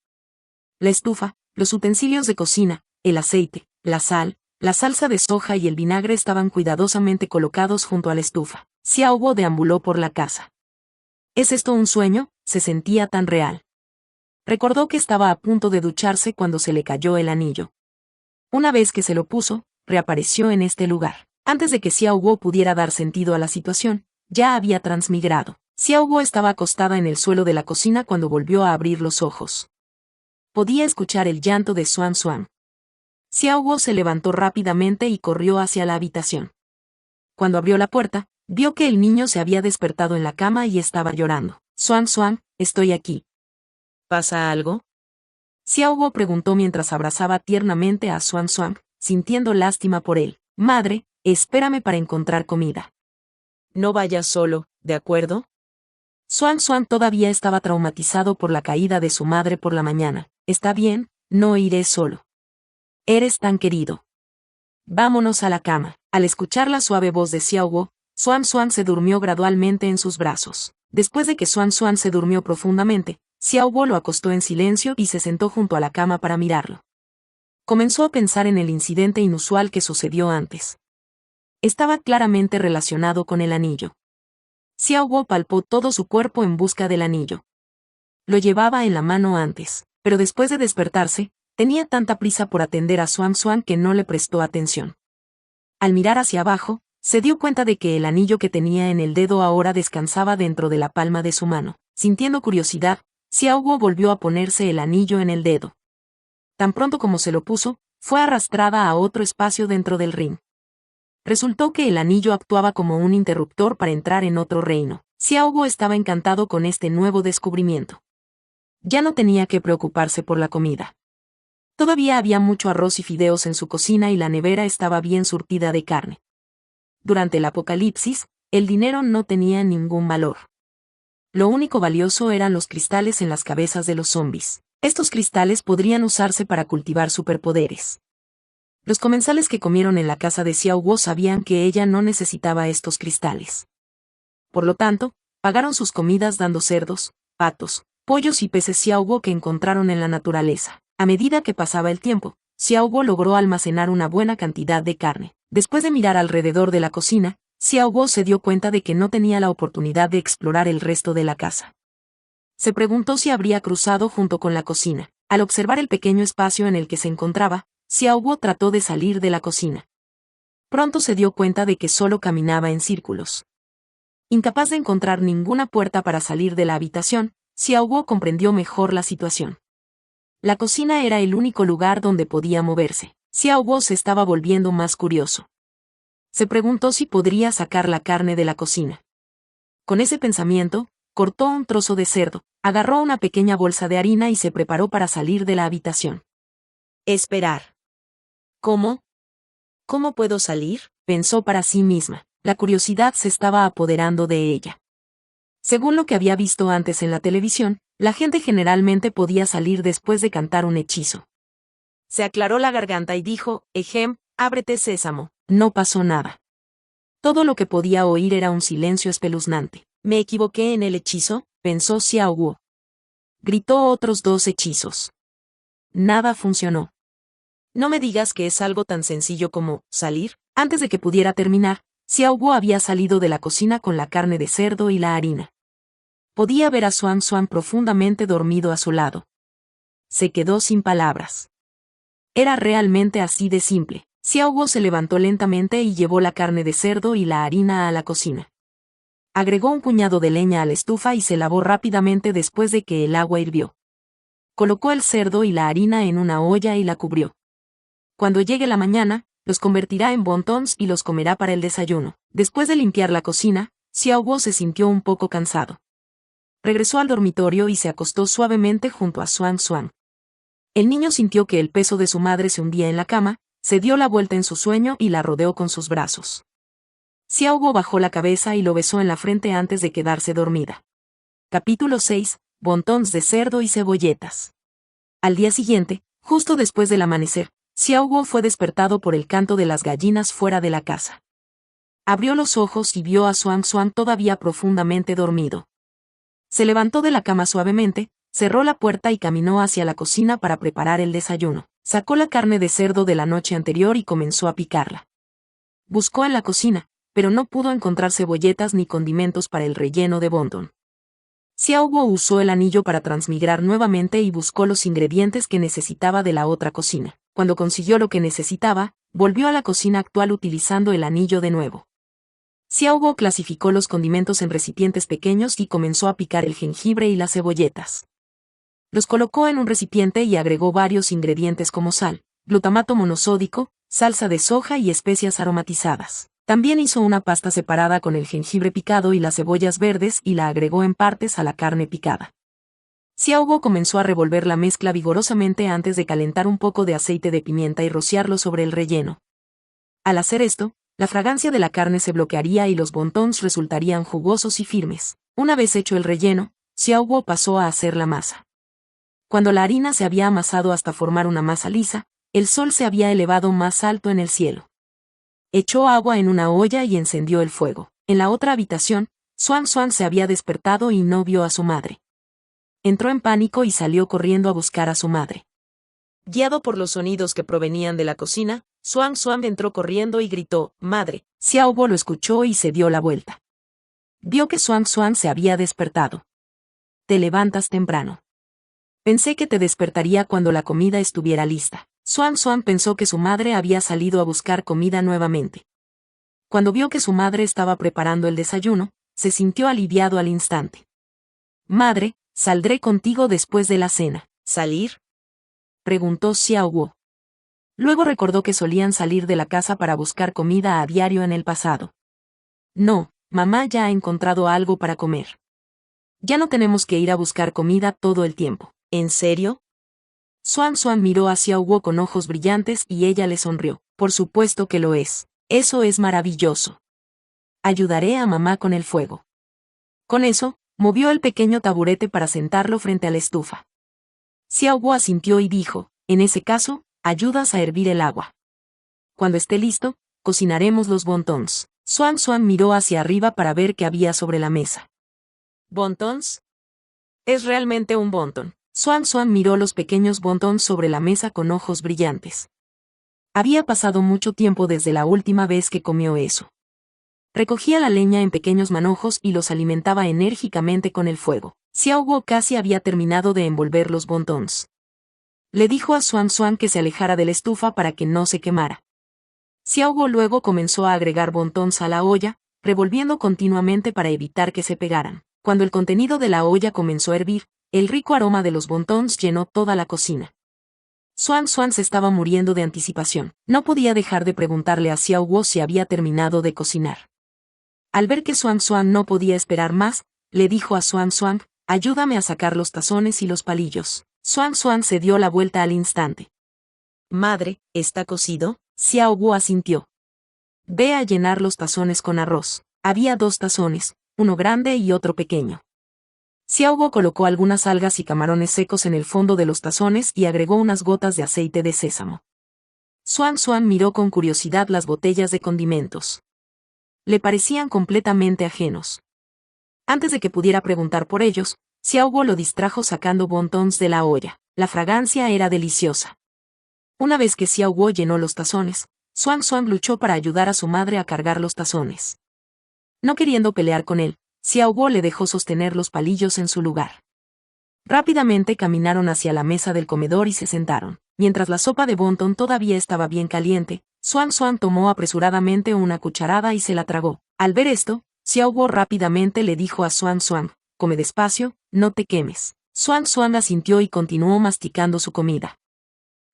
[SPEAKER 1] La estufa, los utensilios de cocina, el aceite, la sal, la salsa de soja y el vinagre estaban cuidadosamente colocados junto a la estufa. Xiao Guo deambuló por la casa. ¿Es esto un sueño? Se sentía tan real. Recordó que estaba a punto de ducharse cuando se le cayó el anillo. Una vez que se lo puso, reapareció en este lugar. Antes de que Xiao Guo pudiera dar sentido a la situación, ya había transmigrado. Xiao Guo estaba acostada en el suelo de la cocina cuando volvió a abrir los ojos. Podía escuchar el llanto de Xuan Xuan. Xiao Guo se levantó rápidamente y corrió hacia la habitación. Cuando abrió la puerta, vio que el niño se había despertado en la cama y estaba llorando. Xuan Xuan, estoy aquí. ¿Pasa algo? Xiao Guo preguntó mientras abrazaba tiernamente a Xuan Xuan, sintiendo lástima por él. Madre, espérame para encontrar comida. No vayas solo, ¿de acuerdo? Xuan Xuan todavía estaba traumatizado por la caída de su madre por la mañana. Está bien, no iré solo. Eres tan querido. Vámonos a la cama. Al escuchar la suave voz de Xiao Guo, Xuan Xuan se durmió gradualmente en sus brazos. Después de que Xuan Xuan se durmió profundamente, Xiao Guo lo acostó en silencio y se sentó junto a la cama para mirarlo. Comenzó a pensar en el incidente inusual que sucedió antes. Estaba claramente relacionado con el anillo. Xiao Guo palpó todo su cuerpo en busca del anillo. Lo llevaba en la mano antes, pero después de despertarse, tenía tanta prisa por atender a Xuan Xuan que no le prestó atención. Al mirar hacia abajo, se dio cuenta de que el anillo que tenía en el dedo ahora descansaba dentro de la palma de su mano. Sintiendo curiosidad, Xiao Guo volvió a ponerse el anillo en el dedo. Tan pronto como se lo puso, fue arrastrada a otro espacio dentro del ring. Resultó que el anillo actuaba como un interruptor para entrar en otro reino. Xiao Guo estaba encantado con este nuevo descubrimiento. Ya no tenía que preocuparse por la comida. Todavía había mucho arroz y fideos en su cocina y la nevera estaba bien surtida de carne. durante el apocalipsis, el dinero no tenía ningún valor. Lo único valioso eran los cristales en las cabezas de los zombies. Estos cristales podrían usarse para cultivar superpoderes. Los comensales que comieron en la casa de Xiao Guo sabían que ella no necesitaba estos cristales. Por lo tanto, pagaron sus comidas dando cerdos, patos, pollos y peces Xiao Guo que encontraron en la naturaleza. A medida que pasaba el tiempo, Xiao Guo logró almacenar una buena cantidad de carne. Después de mirar alrededor de la cocina, Xiao Guo se dio cuenta de que no tenía la oportunidad de explorar el resto de la casa. Se preguntó si habría cruzado junto con la cocina. Al observar el pequeño espacio en el que se encontraba, Xiao Guo trató de salir de la cocina. Pronto se dio cuenta de que solo caminaba en círculos. Incapaz de encontrar ninguna puerta para salir de la habitación, Xiao Guo comprendió mejor la situación. La cocina era el único lugar donde podía moverse. Xiao Guo se estaba volviendo más curioso. Se preguntó si podría sacar la carne de la cocina. Con ese pensamiento, cortó un trozo de cerdo, agarró una pequeña bolsa de harina y se preparó para salir de la habitación. Esperar. ¿Cómo? ¿Cómo puedo salir? Pensó para sí misma. La curiosidad se estaba apoderando de ella. Según lo que había visto antes en la televisión, la gente generalmente podía salir después de cantar un hechizo. Se aclaró la garganta y dijo, ábrete sésamo. No pasó nada. Todo lo que podía oír era un silencio espeluznante. ¿Me equivoqué en el hechizo?, pensó Xiao Guo. Gritó otros 2 hechizos. Nada funcionó. No me digas que es algo tan sencillo como salir. Antes de que pudiera terminar, Xiao Guo había salido de la cocina con la carne de cerdo y la harina. Podía ver a Xuan Xuan profundamente dormido a su lado. Se quedó sin palabras. Era realmente así de simple. Xiao Guo se levantó lentamente y llevó la carne de cerdo y la harina a la cocina. Agregó un puñado de leña a la estufa y se lavó rápidamente después de que el agua hirvió. Colocó el cerdo y la harina en una olla y la cubrió. Cuando llegue la mañana, los convertirá en wontons y los comerá para el desayuno. Después de limpiar la cocina, Xiao Guo se sintió un poco cansado. Regresó al dormitorio y se acostó suavemente junto a Xuan Xuan. El niño sintió que el peso de su madre se hundía en la cama, se dio la vuelta en su sueño y la rodeó con sus brazos. Xiao Guo bajó la cabeza y lo besó en la frente antes de quedarse dormida. Capítulo 6. Wontons de cerdo y cebolletas. Al día siguiente, justo después del amanecer, Xiao Guo fue despertado por el canto de las gallinas fuera de la casa. Abrió los ojos y vio a Xuan Xuan todavía profundamente dormido. Se levantó de la cama suavemente, cerró la puerta y caminó hacia la cocina para preparar el desayuno. Sacó la carne de cerdo de la noche anterior y comenzó a picarla. Buscó en la cocina, pero no pudo encontrar cebolletas ni condimentos para el relleno de wonton. Xiao Guo usó el anillo para transmigrar nuevamente y buscó los ingredientes que necesitaba de la otra cocina. Cuando consiguió lo que necesitaba, volvió a la cocina actual utilizando el anillo de nuevo. Xiao Guo clasificó los condimentos en recipientes pequeños y comenzó a picar el jengibre y las cebolletas. Los colocó en un recipiente y agregó varios ingredientes como sal, glutamato monosódico, salsa de soja y especias aromatizadas. También hizo una pasta separada con el jengibre picado y las cebollas verdes y la agregó en partes a la carne picada. Xiao Guo comenzó a revolver la mezcla vigorosamente antes de calentar un poco de aceite de pimienta y rociarlo sobre el relleno. Al hacer esto, la fragancia de la carne se bloquearía y los wontons resultarían jugosos y firmes. Una vez hecho el relleno, Xiao Guo pasó a hacer la masa. Cuando la harina se había amasado hasta formar una masa lisa, el sol se había elevado más alto en el cielo. Echó agua en una olla y encendió el fuego. En la otra habitación, Xuan Xuan se había despertado y no vio a su madre. Entró en pánico y salió corriendo a buscar a su madre. Guiado por los sonidos que provenían de la cocina, Xuan Xuan entró corriendo y gritó, «¡Madre!». Xiao Guo lo escuchó y se dio la vuelta. Vio que Xuan Xuan se había despertado. «Te levantas temprano. Pensé que te despertaría cuando la comida estuviera lista». Xuan Xuan pensó que su madre había salido a buscar comida nuevamente. Cuando vio que su madre estaba preparando el desayuno, se sintió aliviado al instante. «Madre, saldré contigo después de la cena». «¿Salir?», preguntó Xiao Guo. Luego recordó que solían salir de la casa para buscar comida a diario en el pasado. «No, mamá ya ha encontrado algo para comer. Ya no tenemos que ir a buscar comida todo el tiempo». «¿En serio?». Xuan Xuan miró a Xiao Guo con ojos brillantes y ella le sonrió. «Por supuesto que lo es. Eso es maravilloso». ayudaré a mamá con el fuego. Con eso, movió el pequeño taburete para sentarlo frente a la estufa. Xiao Guo asintió y dijo, en ese caso, ayudas a hervir el agua. Cuando esté listo, cocinaremos los wontons. Xuan Xuan miró hacia arriba para ver qué había sobre la mesa. ¿Wontons? Es realmente un wonton. Xuan Xuan miró los pequeños wontons sobre la mesa con ojos brillantes. Había pasado mucho tiempo desde la última vez que comió eso. Recogía la leña en pequeños manojos y los alimentaba enérgicamente con el fuego. Xiao Guo casi había terminado de envolver los wontons. Le dijo a Xuan Xuan que se alejara de la estufa para que no se quemara. Xiao Guo luego comenzó a agregar wontons a la olla, revolviendo continuamente para evitar que se pegaran. Cuando el contenido de la olla comenzó a hervir, el rico aroma de los wontons llenó toda la cocina. Xuan Xuan se estaba muriendo de anticipación. No podía dejar de preguntarle a Xiao Guo si había terminado de cocinar. Al ver que Xuan Xuan no podía esperar más, le dijo a Xuan Xuan, ayúdame a sacar los tazones y los palillos. Xuan Xuan se dio la vuelta al instante. Madre, ¿está cocido? Xiao Guo asintió. Ve a llenar los tazones con arroz. Había 2 tazones, uno grande y otro pequeño. Xiao Guo colocó algunas algas y camarones secos en el fondo de los tazones y agregó unas gotas de aceite de sésamo. Xuan Xuan miró con curiosidad las botellas de condimentos. Le parecían completamente ajenos. Antes de que pudiera preguntar por ellos, Xiao Guo lo distrajo sacando wontons de la olla. La fragancia era deliciosa. Una vez que Xiao Guo llenó los tazones, Xuan Xuan luchó para ayudar a su madre a cargar los tazones. No queriendo pelear con él, Xiao Guo le dejó sostener los palillos en su lugar. Rápidamente caminaron hacia la mesa del comedor y se sentaron. Mientras la sopa de wonton todavía estaba bien caliente, Xuan Xuan tomó apresuradamente una cucharada y se la tragó. Al ver esto, Xiao Guo rápidamente le dijo a Xuan Xuan, come despacio, no te quemes. Xuan Xuan asintió y continuó masticando su comida.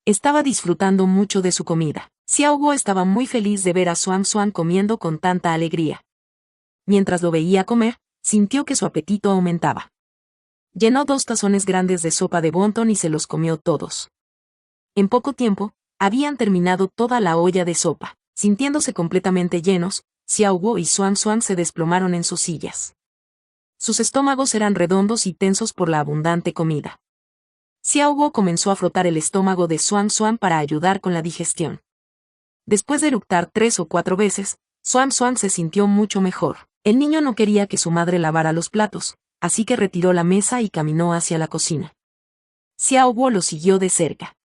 [SPEAKER 1] Estaba disfrutando mucho de su comida. Xiao Guo estaba muy feliz de ver a Xuan Xuan comiendo con tanta alegría. Mientras lo veía comer, sintió que su apetito aumentaba. Llenó 2 tazones grandes de sopa de wonton y se los comió todos. En poco tiempo, habían terminado toda la olla de sopa. Sintiéndose completamente llenos, Xiao Guo y Xuan Xuan se desplomaron en sus sillas. Sus estómagos eran redondos y tensos por la abundante comida. Xiao Guo comenzó a frotar el estómago de Xuan Xuan para ayudar con la digestión. Después de eructar 3 o 4 veces, Xuan Xuan se sintió mucho mejor. El niño no quería que su madre lavara los platos, así que retiró la mesa y caminó hacia la cocina. Xiao Guo lo siguió de cerca.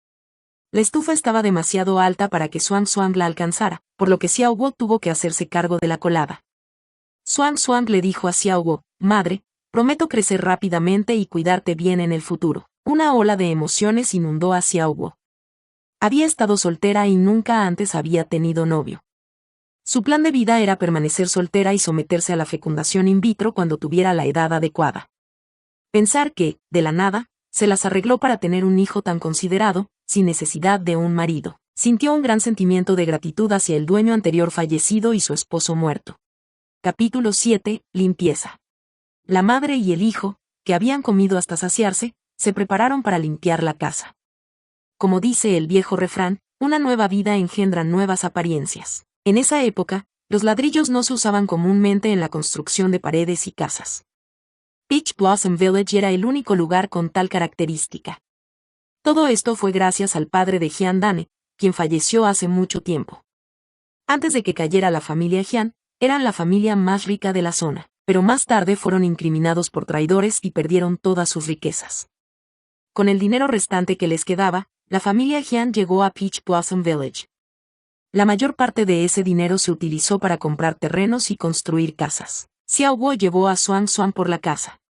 [SPEAKER 1] La estufa estaba demasiado alta para que Xuan Xuan la alcanzara, por lo que Xiao Guo tuvo que hacerse cargo de la colada. Xuan Xuan le dijo a Xiao Guo, madre, prometo crecer rápidamente y cuidarte bien en el futuro. Una ola de emociones inundó a Xiao Guo. Había estado soltera y nunca antes había tenido novio. Su plan de vida era permanecer soltera y someterse a la fecundación in vitro cuando tuviera la edad adecuada. Pensar que, de la nada, se las arregló para tener un hijo tan considerado, sin necesidad de un marido. Sintió un gran sentimiento de gratitud hacia el dueño anterior fallecido y su esposo muerto. Capítulo 7. Limpieza. La madre y el hijo, que habían comido hasta saciarse, se prepararon para limpiar la casa. Como dice el viejo refrán, una nueva vida engendra nuevas apariencias. En esa época, los ladrillos no se usaban comúnmente en la construcción de paredes y casas. Peach Blossom Village era el único lugar con tal característica. Todo esto fue gracias al padre de Jian Dane, quien falleció hace mucho tiempo. Antes de que cayera la familia Jian, eran la familia más rica de la zona, pero más tarde fueron incriminados por traidores y perdieron todas sus riquezas. Con el dinero restante que les quedaba, la familia Jian llegó a Peach Blossom Village. La mayor parte de ese dinero se utilizó para comprar terrenos y construir casas. Xiao Guo llevó a Xuan Xuan por la casa.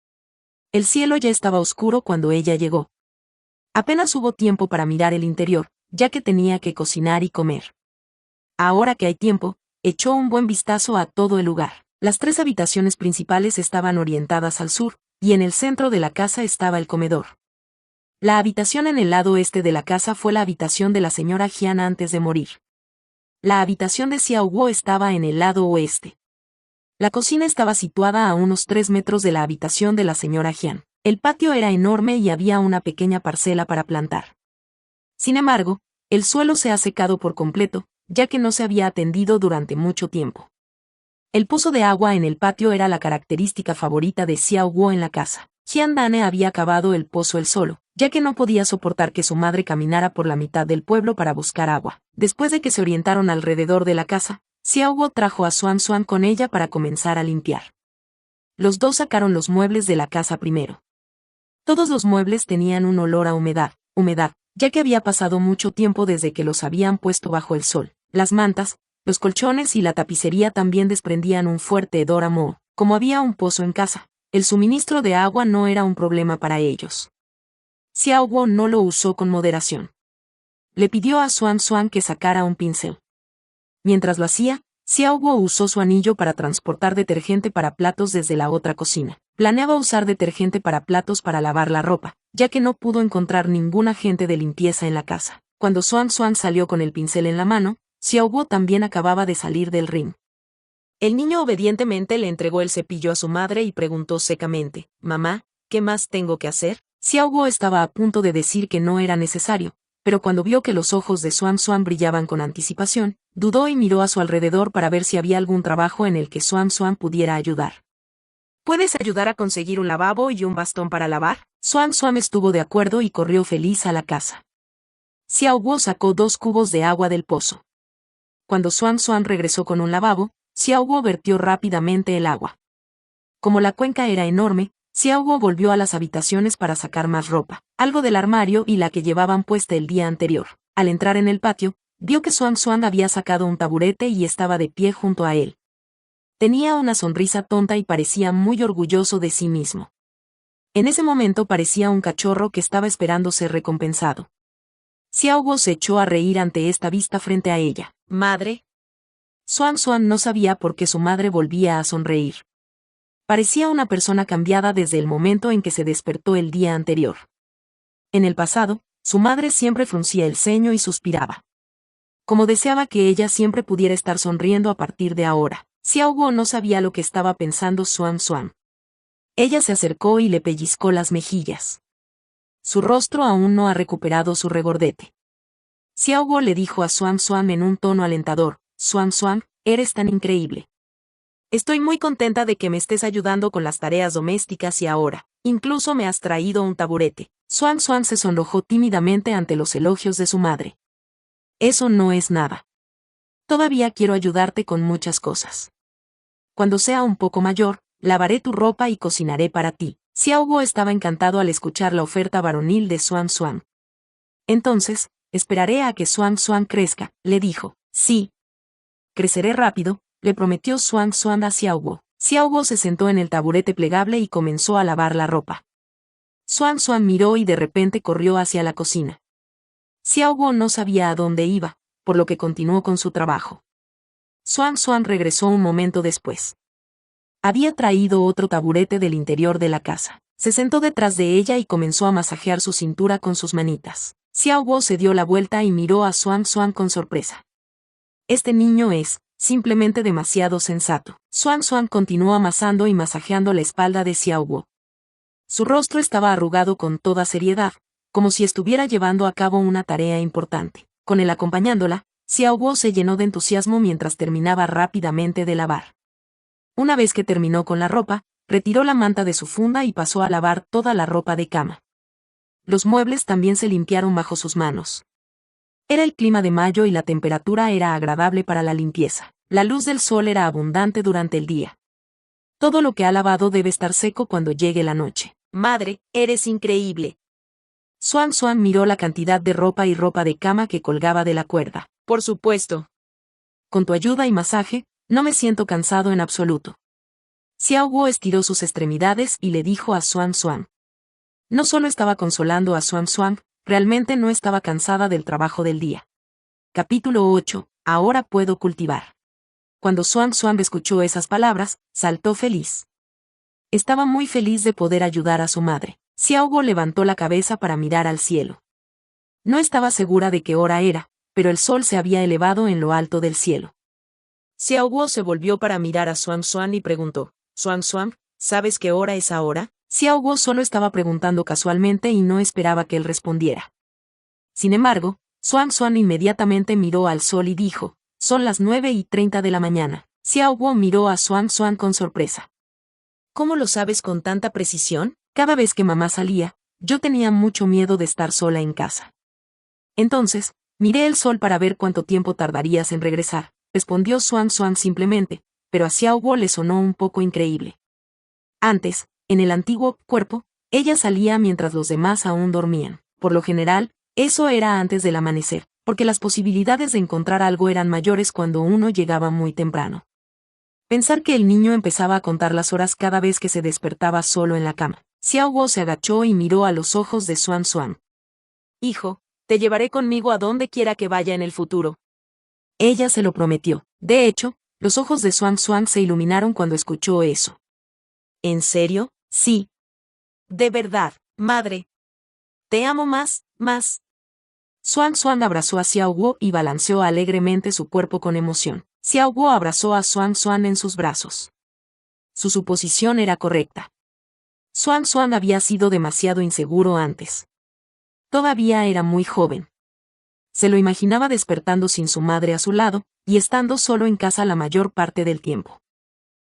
[SPEAKER 1] El cielo ya estaba oscuro cuando ella llegó. Apenas hubo tiempo para mirar el interior, ya que tenía que cocinar y comer. Ahora que hay tiempo, echó un buen vistazo a todo el lugar. Las 3 habitaciones principales estaban orientadas al sur, y en el centro de la casa estaba el comedor. La habitación en el lado este de la casa fue la habitación de la señora Jian antes de morir. La habitación de Xiao Guo estaba en el lado oeste. La cocina estaba situada a unos 3 metros de la habitación de la señora Jian. El patio era enorme y había una pequeña parcela para plantar. Sin embargo, el suelo se ha secado por completo, ya que no se había atendido durante mucho tiempo. El pozo de agua en el patio era la característica favorita de Xiao Guo en la casa. Jian-Dan había cavado el pozo él solo, ya que no podía soportar que su madre caminara por la mitad del pueblo para buscar agua. Después de que se orientaron alrededor de la casa, Xiao Guo trajo a Xuan Xuan con ella para comenzar a limpiar. Los dos sacaron los muebles de la casa primero. Todos los muebles tenían un olor a humedad, ya que había pasado mucho tiempo desde que los habían puesto bajo el sol. Las mantas, los colchones y la tapicería también desprendían un fuerte hedor a moho. Como había un pozo en casa, el suministro de agua no era un problema para ellos. Xiao Guo no lo usó con moderación. Le pidió a Xuan Xuan que sacara un pincel. Mientras lo hacía, Xiao Guo usó su anillo para transportar detergente para platos desde la otra cocina. Planeaba usar detergente para platos para lavar la ropa, ya que no pudo encontrar ningún agente de limpieza en la casa. Cuando Xuan Xuan salió con el pincel en la mano, Xiao Guo también acababa de salir del ring. El niño obedientemente le entregó el cepillo a su madre y preguntó secamente, «Mamá, ¿qué más tengo que hacer?». Xiao Guo estaba a punto de decir que no era necesario, pero cuando vio que los ojos de Xuan Xuan brillaban con anticipación, dudó y miró a su alrededor para ver si había algún trabajo en el que Xuan Xuan pudiera ayudar. ¿Puedes ayudar a conseguir un lavabo y un bastón para lavar? Xuan Xuan estuvo de acuerdo y corrió feliz a la casa. Xiao Guo sacó 2 cubos de agua del pozo. Cuando Xuan Xuan regresó con un lavabo, Xiao Guo vertió rápidamente el agua. Como la cuenca era enorme, Xiao Guo volvió a las habitaciones para sacar más ropa, algo del armario y la que llevaban puesta el día anterior. Al entrar en el patio, vio que Xuan Xuan había sacado un taburete y estaba de pie junto a él. Tenía una sonrisa tonta y parecía muy orgulloso de sí mismo. En ese momento parecía un cachorro que estaba esperando ser recompensado. Xiao Guo se echó a reír ante esta vista frente a ella. «Madre». Xuan Xuan no sabía por qué su madre volvía a sonreír. Parecía una persona cambiada desde el momento en que se despertó el día anterior. En el pasado, su madre siempre fruncía el ceño y suspiraba. Como deseaba que ella siempre pudiera estar sonriendo a partir de ahora. Xiao Guo no sabía lo que estaba pensando Xuan Xuan. Ella se acercó y le pellizcó las mejillas. Su rostro aún no ha recuperado su regordete. Xiao Guo le dijo a Xuan Xuan en un tono alentador, «Xuan Xuan, eres tan increíble. Estoy muy contenta de que me estés ayudando con las tareas domésticas y ahora, incluso me has traído un taburete». Xuan Xuan se sonrojó tímidamente ante los elogios de su madre. «Eso no es nada. Todavía quiero ayudarte con muchas cosas. Cuando sea un poco mayor, lavaré tu ropa y cocinaré para ti». Xiao Guo estaba encantado al escuchar la oferta varonil de Xuan Xuan. «Entonces, esperaré a que Xuan Xuan crezca», le dijo. «Sí. Creceré rápido», le prometió Xuan Xuan a Xiao Guo. Xiao Guo se sentó en el taburete plegable y comenzó a lavar la ropa. Xuan Xuan miró y de repente corrió hacia la cocina. Xiao Guo no sabía a dónde iba, por lo que continuó con su trabajo. Xuan Xuan regresó un momento después. Había traído otro taburete del interior de la casa. Se sentó detrás de ella y comenzó a masajear su cintura con sus manitas. Xiao Guo se dio la vuelta y miró a Xuan Xuan con sorpresa. «Este niño es, simplemente demasiado sensato». Xuan Xuan continuó amasando y masajeando la espalda de Xiao Guo. Su rostro estaba arrugado con toda seriedad, como si estuviera llevando a cabo una tarea importante. Con él acompañándola, Xiao Guo se llenó de entusiasmo mientras terminaba rápidamente de lavar. Una vez que terminó con la ropa, retiró la manta de su funda y pasó a lavar toda la ropa de cama. Los muebles también se limpiaron bajo sus manos. Era el clima de mayo y la temperatura era agradable para la limpieza. La luz del sol era abundante durante el día. Todo lo que ha lavado debe estar seco cuando llegue la noche. «Madre, eres increíble». Xuan Xuan miró la cantidad de ropa y ropa de cama que colgaba de la cuerda. «Por supuesto. Con tu ayuda y masaje, no me siento cansado en absoluto». Xiao Guo estiró sus extremidades y le dijo a Xuan Xuan. No solo estaba consolando a Xuan Xuan, realmente no estaba cansada del trabajo del día. Capítulo 8. Ahora puedo cultivar. Cuando Xuan Xuan escuchó esas palabras, saltó feliz. Estaba muy feliz de poder ayudar a su madre. Xiao Guo levantó la cabeza para mirar al cielo. No estaba segura de qué hora era, pero el sol se había elevado en lo alto del cielo. Xiao Guo se volvió para mirar a Xuan Xuan y preguntó, «Xuan Xuan, ¿sabes qué hora es ahora?». Xiao Guo solo estaba preguntando casualmente y no esperaba que él respondiera. Sin embargo, Xuan Xuan inmediatamente miró al sol y dijo, «Son las 9:30 de la mañana». Xiao Guo miró a Xuan Xuan con sorpresa. ¿Cómo lo sabes con tanta precisión? Cada vez que mamá salía, yo tenía mucho miedo de estar sola en casa. Entonces, miré el sol para ver cuánto tiempo tardarías en regresar, respondió Xuan Xuan simplemente, pero a Xiao Guo le sonó un poco increíble. Antes, en el antiguo cuerpo, ella salía mientras los demás aún dormían. Por lo general, eso era antes del amanecer, porque las posibilidades de encontrar algo eran mayores cuando uno llegaba muy temprano. Pensar que el niño empezaba a contar las horas cada vez que se despertaba solo en la cama. Xiao Guo se agachó y miró a los ojos de Xuan Xuan. Hijo, te llevaré conmigo a donde quiera que vaya en el futuro. Ella se lo prometió. De hecho, los ojos de Xuan Xuan se iluminaron cuando escuchó eso. ¿En serio? Sí. De verdad, madre. Te amo más. Xuan Xuan abrazó a Xiao Guo y balanceó alegremente su cuerpo con emoción. Xiao Guo abrazó a Xuan Xuan en sus brazos. Su suposición era correcta. Xuan Xuan había sido demasiado inseguro antes. Todavía era muy joven. Se lo imaginaba despertando sin su madre a su lado, y estando solo en casa la mayor parte del tiempo.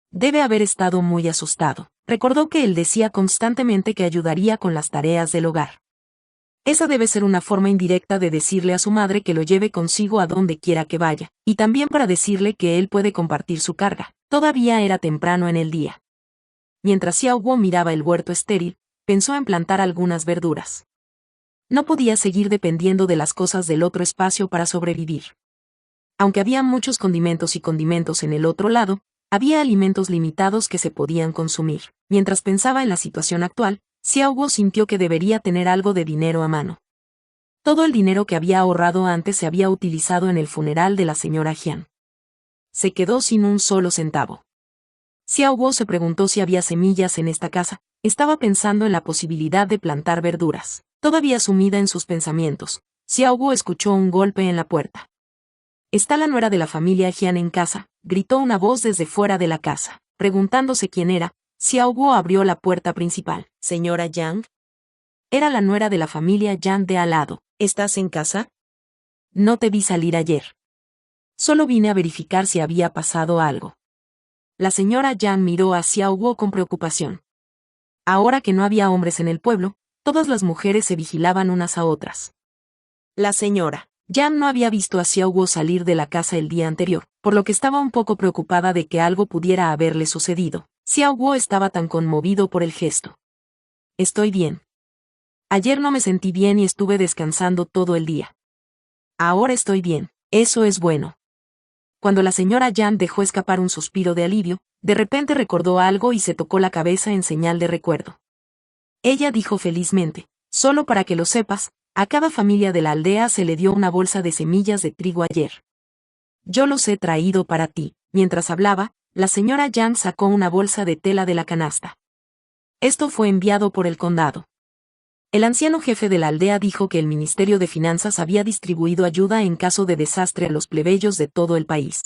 [SPEAKER 1] Debe haber estado muy asustado. Recordó que él decía constantemente que ayudaría con las tareas del hogar. Esa debe ser una forma indirecta de decirle a su madre que lo lleve consigo a donde quiera que vaya, y también para decirle que él puede compartir su carga. Todavía era temprano en el día. Mientras Xiao Guo miraba el huerto estéril, pensó en plantar algunas verduras. No podía seguir dependiendo de las cosas del otro espacio para sobrevivir. Aunque había muchos condimentos y condimentos en el otro lado, había alimentos limitados que se podían consumir. Mientras pensaba en la situación actual, Xiao Guo sintió que debería tener algo de dinero a mano. Todo el dinero que había ahorrado antes se había utilizado en el funeral de la señora Jian. Se quedó sin un solo centavo. Xiao Guo se preguntó si había semillas en esta casa. Estaba pensando en la posibilidad de plantar verduras. Todavía sumida en sus pensamientos, Xiao Guo escuchó un golpe en la puerta. ¿Está la nuera de la familia Jian en casa?, gritó una voz desde fuera de la casa. Preguntándose quién era, Xiao Guo abrió la puerta principal. ¿Señora Yang? Era la nuera de la familia Yang de al lado. ¿Estás en casa? No te vi salir ayer. Solo vine a verificar si había pasado algo. La señora Yang miró a Xiao Guo con preocupación. Ahora que no había hombres en el pueblo, todas las mujeres se vigilaban unas a otras. La señora Yang no había visto a Xiao Guo salir de la casa el día anterior, por lo que estaba un poco preocupada de que algo pudiera haberle sucedido. Xiao Guo estaba tan conmovido por el gesto. Estoy bien. Ayer no me sentí bien y estuve descansando todo el día. Ahora estoy bien. Eso es bueno. Cuando la señora Yang dejó escapar un suspiro de alivio, de repente recordó algo y se tocó la cabeza en señal de recuerdo. Ella dijo felizmente, solo para que lo sepas, a cada familia de la aldea se le dio una bolsa de semillas de trigo ayer. Yo los he traído para ti. Mientras hablaba, la señora Yang sacó una bolsa de tela de la canasta. Esto fue enviado por el condado. El anciano jefe de la aldea dijo que el Ministerio de Finanzas había distribuido ayuda en caso de desastre a los plebeyos de todo el país.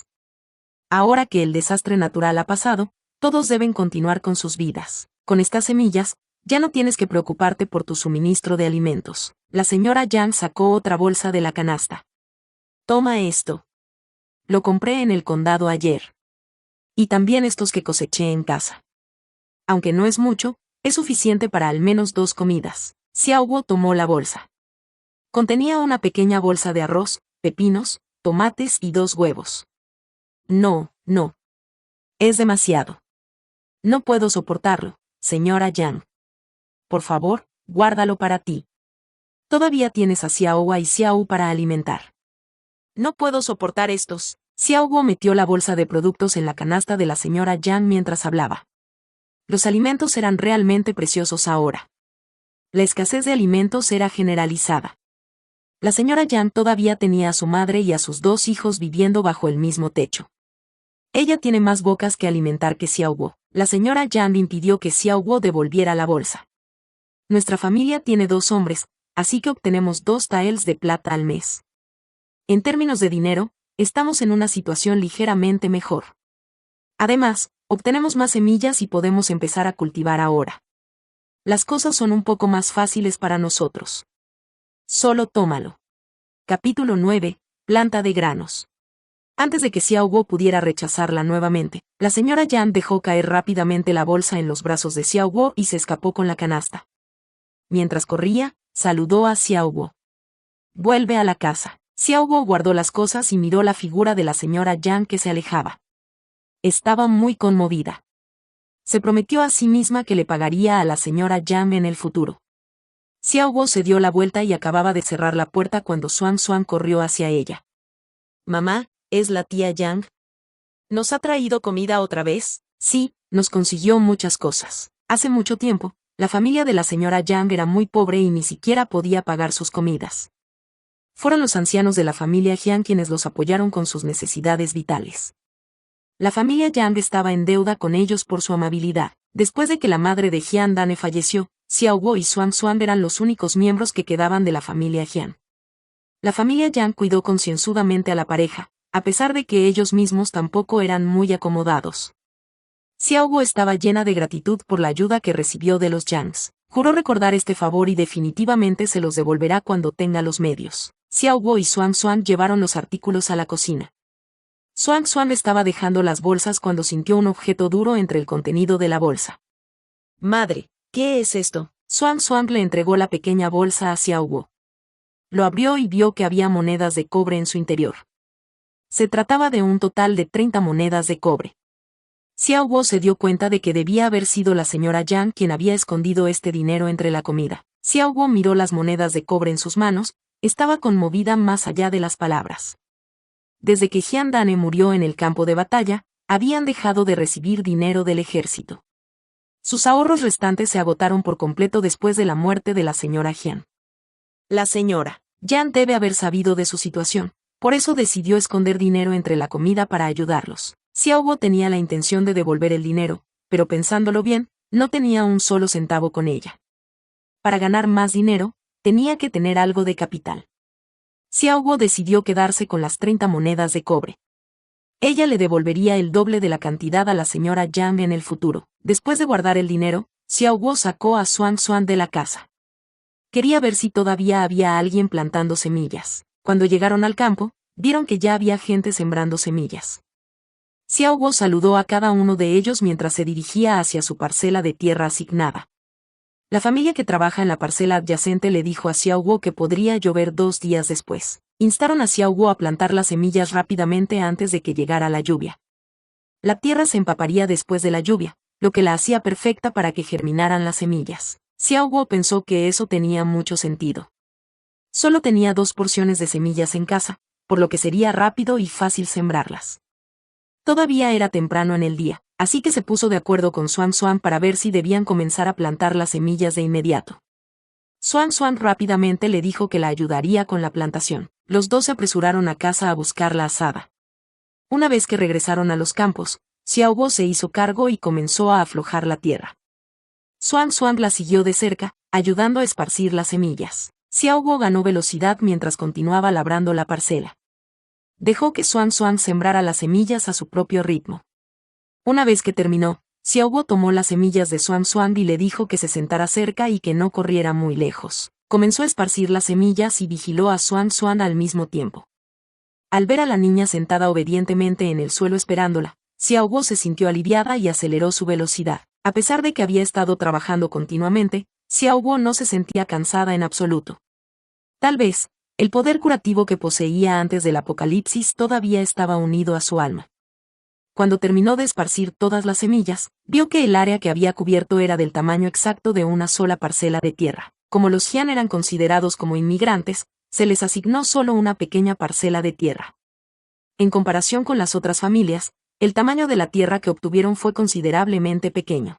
[SPEAKER 1] Ahora que el desastre natural ha pasado, todos deben continuar con sus vidas. Con estas semillas, ya no tienes que preocuparte por tu suministro de alimentos. La señora Yang sacó otra bolsa de la canasta. Toma esto. Lo compré en el condado ayer. Y también estos que coseché en casa. Aunque no es mucho, es suficiente para al menos 2 comidas. Xiao Guo tomó la bolsa. Contenía una pequeña bolsa de arroz, pepinos, tomates y 2 huevos. No. Es demasiado. No puedo soportarlo, señora Yang. Por favor, guárdalo para ti. Todavía tienes a Xiao Hua y Xiao para alimentar. No puedo soportar estos. Xiao Guo metió la bolsa de productos en la canasta de la señora Yang mientras hablaba. Los alimentos eran realmente preciosos ahora. La escasez de alimentos era generalizada. La señora Yang todavía tenía a su madre y a sus 2 hijos viviendo bajo el mismo techo. Ella tiene más bocas que alimentar que Xiao Guo. La señora Yang impidió que Xiao Guo devolviera la bolsa. Nuestra familia tiene 2 hombres, así que obtenemos 2 taels de plata al mes. En términos de dinero, estamos en una situación ligeramente mejor. Además, obtenemos más semillas y podemos empezar a cultivar ahora. Las cosas son un poco más fáciles para nosotros. Solo tómalo. Capítulo 9. Planta de granos. Antes de que Xiao Guo pudiera rechazarla nuevamente, la señora Yan dejó caer rápidamente la bolsa en los brazos de Xiao Guo y se escapó con la canasta. Mientras corría, saludó a Xiao Guo. «Vuelve a la casa». Xiao Guo guardó las cosas y miró la figura de la señora Yan que se alejaba. Estaba muy conmovida. Se prometió a sí misma que le pagaría a la señora Yan en el futuro. Xiao Guo se dio la vuelta y acababa de cerrar la puerta cuando Xuan Xuan corrió hacia ella. «Mamá, ¿es la tía Yang? ¿Nos ha traído comida otra vez?» «Sí, nos consiguió muchas cosas. Hace mucho tiempo, la familia de la señora Yang era muy pobre y ni siquiera podía pagar sus comidas. Fueron los ancianos de la familia Jiang quienes los apoyaron con sus necesidades vitales. La familia Yang estaba en deuda con ellos por su amabilidad. Después de que la madre de Jian Dane falleció, Xiao Guo y Xuan Xuan eran los únicos miembros que quedaban de la familia Jiang. La familia Yang cuidó concienzudamente a la pareja, a pesar de que ellos mismos tampoco eran muy acomodados. Xiao Guo estaba llena de gratitud por la ayuda que recibió de los Yangs. Juró recordar este favor y definitivamente se los devolverá cuando tenga los medios. Xiao Guo y Xuan Xuan llevaron los artículos a la cocina. Xuan Xuan estaba dejando las bolsas cuando sintió un objeto duro entre el contenido de la bolsa. «Madre, ¿qué es esto?» Xuan Xuan le entregó la pequeña bolsa a Xiao Guo. Lo abrió y vio que había monedas de cobre en su interior. Se trataba de un total de 30 monedas de cobre. Xiao Guo se dio cuenta de que debía haber sido la señora Yang quien había escondido este dinero entre la comida. Xiao Guo miró las monedas de cobre en sus manos, estaba conmovida más allá de las palabras. Desde que Jian Dane murió en el campo de batalla, habían dejado de recibir dinero del ejército. Sus ahorros restantes se agotaron por completo después de la muerte de la señora Jian. La señora Yan debe haber sabido de su situación, por eso decidió esconder dinero entre la comida para ayudarlos. Xiao Guo tenía la intención de devolver el dinero, pero pensándolo bien, no tenía un solo centavo con ella. Para ganar más dinero, tenía que tener algo de capital. Xiao Guo decidió quedarse con las 30 monedas de cobre. Ella le devolvería el doble de la cantidad a la señora Yang en el futuro. Después de guardar el dinero, Xiao Guo sacó a Xuan Xuan de la casa. Quería ver si todavía había alguien plantando semillas. Cuando llegaron al campo, vieron que ya había gente sembrando semillas. Xiao Guo saludó a cada uno de ellos mientras se dirigía hacia su parcela de tierra asignada. La familia que trabaja en la parcela adyacente le dijo a Xiao Guo que podría llover 2 días después. Instaron a Xiao Guo a plantar las semillas rápidamente antes de que llegara la lluvia. La tierra se empaparía después de la lluvia, lo que la hacía perfecta para que germinaran las semillas. Xiao Guo pensó que eso tenía mucho sentido. Solo tenía 2 porciones de semillas en casa, por lo que sería rápido y fácil sembrarlas. Todavía era temprano en el día, así que se puso de acuerdo con Xuan Xuan para ver si debían comenzar a plantar las semillas de inmediato. Xuan Xuan rápidamente le dijo que la ayudaría con la plantación. Los dos se apresuraron a casa a buscar la azada. Una vez que regresaron a los campos, Xiao Guo se hizo cargo y comenzó a aflojar la tierra. Xuan Xuan la siguió de cerca, ayudando a esparcir las semillas. Xiao Guo ganó velocidad mientras continuaba labrando la parcela. Dejó que Xuan Xuan sembrara las semillas a su propio ritmo. Una vez que terminó, Xiao Guo tomó las semillas de Xuan Xuan y le dijo que se sentara cerca y que no corriera muy lejos. Comenzó a esparcir las semillas y vigiló a Xuan Xuan al mismo tiempo. Al ver a la niña sentada obedientemente en el suelo esperándola, Xiao Guo se sintió aliviada y aceleró su velocidad. A pesar de que había estado trabajando continuamente, Xiao Guo no se sentía cansada en absoluto. Tal vez, el poder curativo que poseía antes del apocalipsis todavía estaba unido a su alma. Cuando terminó de esparcir todas las semillas, vio que el área que había cubierto era del tamaño exacto de una sola parcela de tierra. Como los Jian eran considerados como inmigrantes, se les asignó solo una pequeña parcela de tierra. En comparación con las otras familias, el tamaño de la tierra que obtuvieron fue considerablemente pequeño.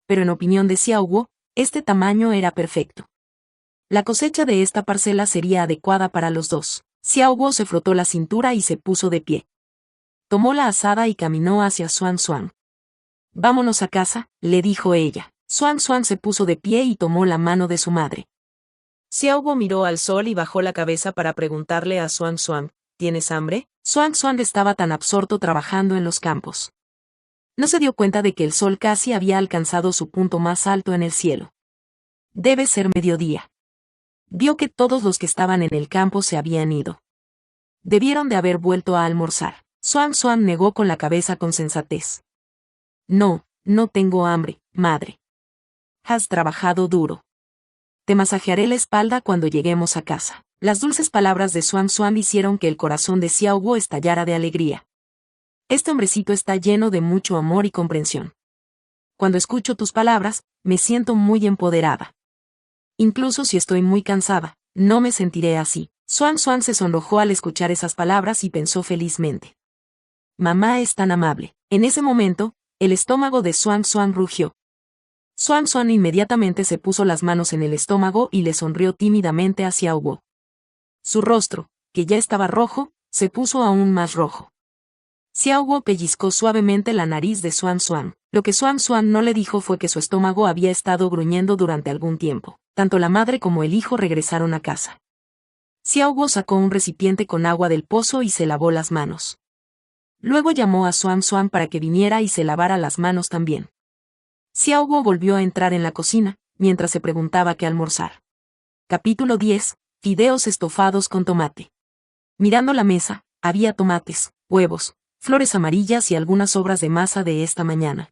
[SPEAKER 1] Pero en opinión de Xiao Guo, este tamaño era perfecto. La cosecha de esta parcela sería adecuada para los dos. Xiao Guo se frotó la cintura y se puso de pie. Tomó la azada y caminó hacia Xuan Xuan. «Vámonos a casa», le dijo ella. Xuan Xuan se puso de pie y tomó la mano de su madre. Xiao Guo miró al sol y bajó la cabeza para preguntarle a Xuan Xuan, ¿tienes hambre? Xuan Xuan estaba tan absorto trabajando en los campos. No se dio cuenta de que el sol casi había alcanzado su punto más alto en el cielo. Debe ser mediodía. Vio que todos los que estaban en el campo se habían ido. Debieron de haber vuelto a almorzar. Xuan Xuan negó con la cabeza con sensatez. No, no tengo hambre, madre. Has trabajado duro. Te masajearé la espalda cuando lleguemos a casa. Las dulces palabras de Xuan Xuan hicieron que el corazón de Xiao Guo estallara de alegría. Este hombrecito está lleno de mucho amor y comprensión. Cuando escucho tus palabras, me siento muy empoderada. Incluso si estoy muy cansada, no me sentiré así. Xuan Xuan se sonrojó al escuchar esas palabras y pensó felizmente. Mamá es tan amable. En ese momento, el estómago de Xuan Xuan rugió. Xuan Xuan inmediatamente se puso las manos en el estómago y le sonrió tímidamente a Xiao Guo. Su rostro, que ya estaba rojo, se puso aún más rojo. Xiao Guo pellizcó suavemente la nariz de Xuan Xuan. Lo que Xuan Xuan no le dijo fue que su estómago había estado gruñendo durante algún tiempo. Tanto la madre como el hijo regresaron a casa. Xiao Guo sacó un recipiente con agua del pozo y se lavó las manos. Luego llamó a Xuan Xuan para que viniera y se lavara las manos también. Xiao Guo volvió a entrar en la cocina, mientras se preguntaba qué almorzar. Capítulo 10. Fideos estofados con tomate. Mirando la mesa, había tomates, huevos, flores amarillas y algunas sobras de masa de esta mañana.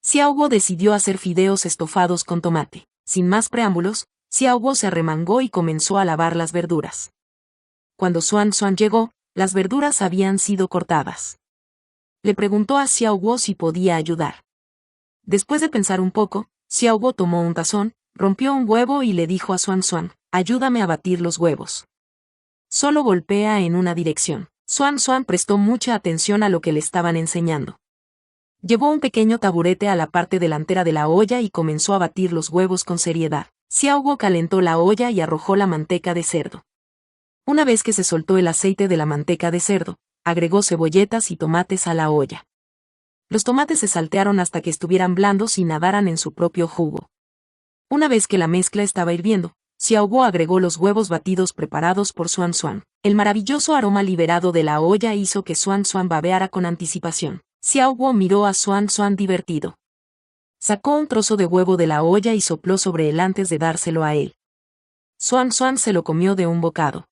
[SPEAKER 1] Xiao Guo decidió hacer fideos estofados con tomate. Sin más preámbulos, Xiao Guo se arremangó y comenzó a lavar las verduras. Cuando Xuan Xuan llegó, las verduras habían sido cortadas. Le preguntó a Xiao Guo si podía ayudar. Después de pensar un poco, Xiao Guo tomó un tazón, rompió un huevo y le dijo a Xuan Xuan, ayúdame a batir los huevos. Solo golpea en una dirección. Xuan Xuan prestó mucha atención a lo que le estaban enseñando. Llevó un pequeño taburete a la parte delantera de la olla y comenzó a batir los huevos con seriedad. Xiao Guo calentó la olla y arrojó la manteca de cerdo. Una vez que se soltó el aceite de la manteca de cerdo, agregó cebolletas y tomates a la olla. Los tomates se saltearon hasta que estuvieran blandos y nadaran en su propio jugo. Una vez que la mezcla estaba hirviendo, Xiao Guo agregó los huevos batidos preparados por Xuan Xuan. El maravilloso aroma liberado de la olla hizo que Xuan Xuan babeara con anticipación. Xiao Guo miró a Xuan Xuan divertido. Sacó un trozo de huevo de la olla y sopló sobre él antes de dárselo a él. Xuan Xuan se lo comió de un bocado.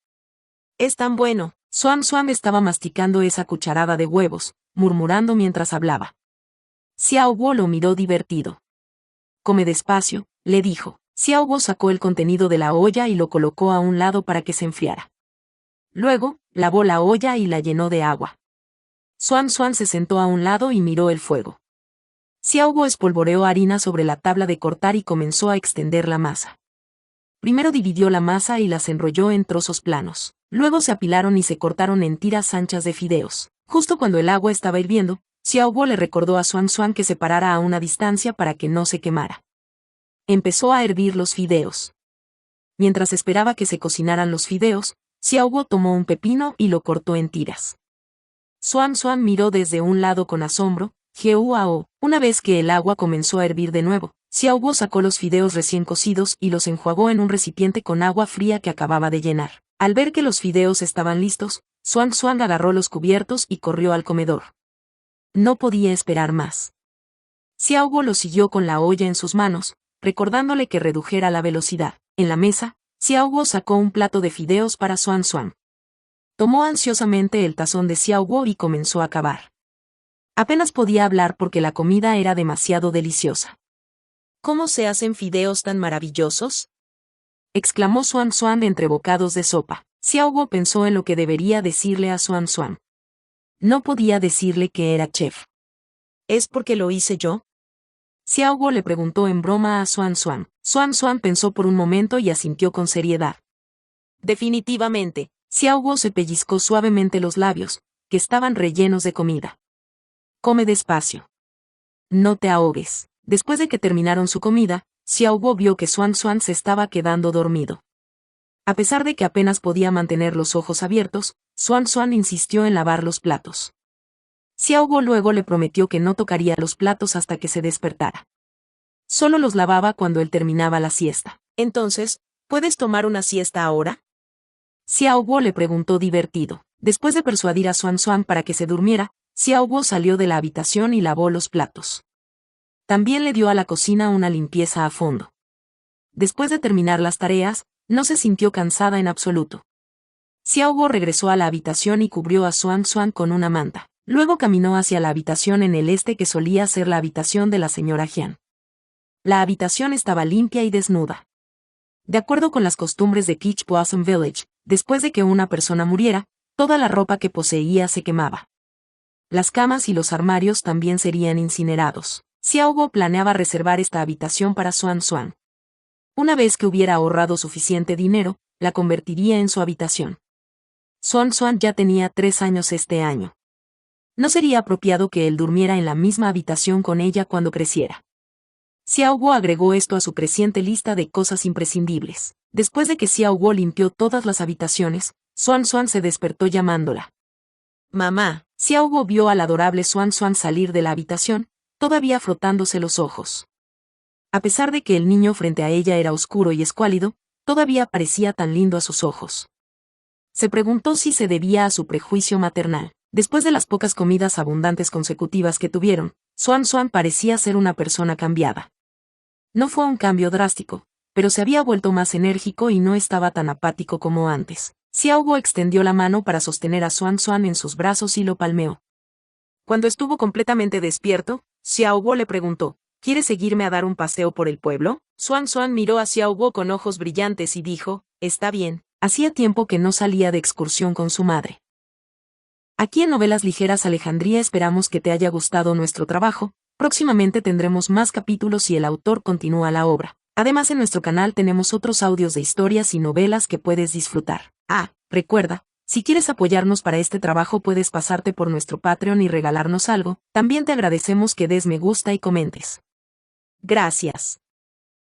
[SPEAKER 1] Es tan bueno. Xuan Xuan estaba masticando esa cucharada de huevos, murmurando mientras hablaba. Xiao Guo lo miró divertido. Come despacio, le dijo. Xiao Guo sacó el contenido de la olla y lo colocó a un lado para que se enfriara. Luego, lavó la olla y la llenó de agua. Xuan Xuan se sentó a un lado y miró el fuego. Xiao Guo espolvoreó harina sobre la tabla de cortar y comenzó a extender la masa. Primero dividió la masa y las enrolló en trozos planos. Luego se apilaron y se cortaron en tiras anchas de fideos. Justo cuando el agua estaba hirviendo, Xiao Guo le recordó a Xuan Xuan que se parara a una distancia para que no se quemara. Empezó a hervir los fideos. Mientras esperaba que se cocinaran los fideos, Xiao Guo tomó un pepino y lo cortó en tiras. Xuan Xuan miró desde un lado con asombro. Gehuao. Una vez que el agua comenzó a hervir de nuevo, Xiao Guo sacó los fideos recién cocidos y los enjuagó en un recipiente con agua fría que acababa de llenar. Al ver que los fideos estaban listos, Xuan Xuan agarró los cubiertos y corrió al comedor. No podía esperar más. Xiao Guo lo siguió con la olla en sus manos, recordándole que redujera la velocidad. En la mesa, Xiao Guo sacó un plato de fideos para Xuan Xuan. Tomó ansiosamente el tazón de Xiao Guo y comenzó a cavar. Apenas podía hablar porque la comida era demasiado deliciosa. ¿Cómo se hacen fideos tan maravillosos?, exclamó Xuan Xuan entre bocados de sopa. Xiao Guo pensó en lo que debería decirle a Xuan Xuan. No podía decirle que era chef. ¿Es porque lo hice yo?, Xiao Guo le preguntó en broma a Xuan Xuan. Xuan Xuan pensó por un momento y asintió con seriedad. Definitivamente. Xiao Guo se pellizcó suavemente los labios, que estaban rellenos de comida. Come despacio. No te ahogues. Después de que terminaron su comida, Xiao Guo vio que Xuan Xuan se estaba quedando dormido. A pesar de que apenas podía mantener los ojos abiertos, Xuan Xuan insistió en lavar los platos. Xiao Guo luego le prometió que no tocaría los platos hasta que se despertara. Solo los lavaba cuando él terminaba la siesta. Entonces, ¿puedes tomar una siesta ahora?, Xiao Guo le preguntó divertido. Después de persuadir a Xuan Xuan para que se durmiera, Xiao Guo salió de la habitación y lavó los platos. También le dio a la cocina una limpieza a fondo. Después de terminar las tareas, no se sintió cansada en absoluto. Xiaobo regresó a la habitación y cubrió a Xuan Xuan con una manta. Luego caminó hacia la habitación en el este que solía ser la habitación de la señora Jian. La habitación estaba limpia y desnuda. De acuerdo con las costumbres de Peach Blossom Village, después de que una persona muriera, toda la ropa que poseía se quemaba. Las camas y los armarios también serían incinerados. Xiaobo planeaba reservar esta habitación para Xuan Xuan. Una vez que hubiera ahorrado suficiente dinero, la convertiría en su habitación. Xuan Xuan ya tenía 3 años este año. No sería apropiado que él durmiera en la misma habitación con ella cuando creciera. Xiaobo agregó esto a su creciente lista de cosas imprescindibles. Después de que Xiaobo limpió todas las habitaciones, Xuan Xuan se despertó llamándola. Mamá. Xiaobo vio al adorable Xuan Xuan salir de la habitación, todavía frotándose los ojos. A pesar de que el niño frente a ella era oscuro y escuálido, todavía parecía tan lindo a sus ojos. Se preguntó si se debía a su prejuicio maternal. Después de las pocas comidas abundantes consecutivas que tuvieron, Xuan Xuan parecía ser una persona cambiada. No fue un cambio drástico, pero se había vuelto más enérgico y no estaba tan apático como antes. Xiaobo extendió la mano para sostener a Xuan Xuan en sus brazos y lo palmeó. Cuando estuvo completamente despierto, Xiaobo le preguntó, ¿quieres seguirme a dar un paseo por el pueblo? Xuan Xuan miró a Xiaobo con ojos brillantes y dijo, está bien. Hacía tiempo que no salía de excursión con su madre. Aquí en Novelas Ligeras Alejandría esperamos que te haya gustado nuestro trabajo. Próximamente tendremos más capítulos y el autor continúa la obra. Además en nuestro canal tenemos otros audios de historias y novelas que puedes disfrutar. Recuerda, si quieres apoyarnos para este trabajo puedes pasarte por nuestro Patreon y regalarnos algo. También te agradecemos que des me gusta y comentes. Gracias.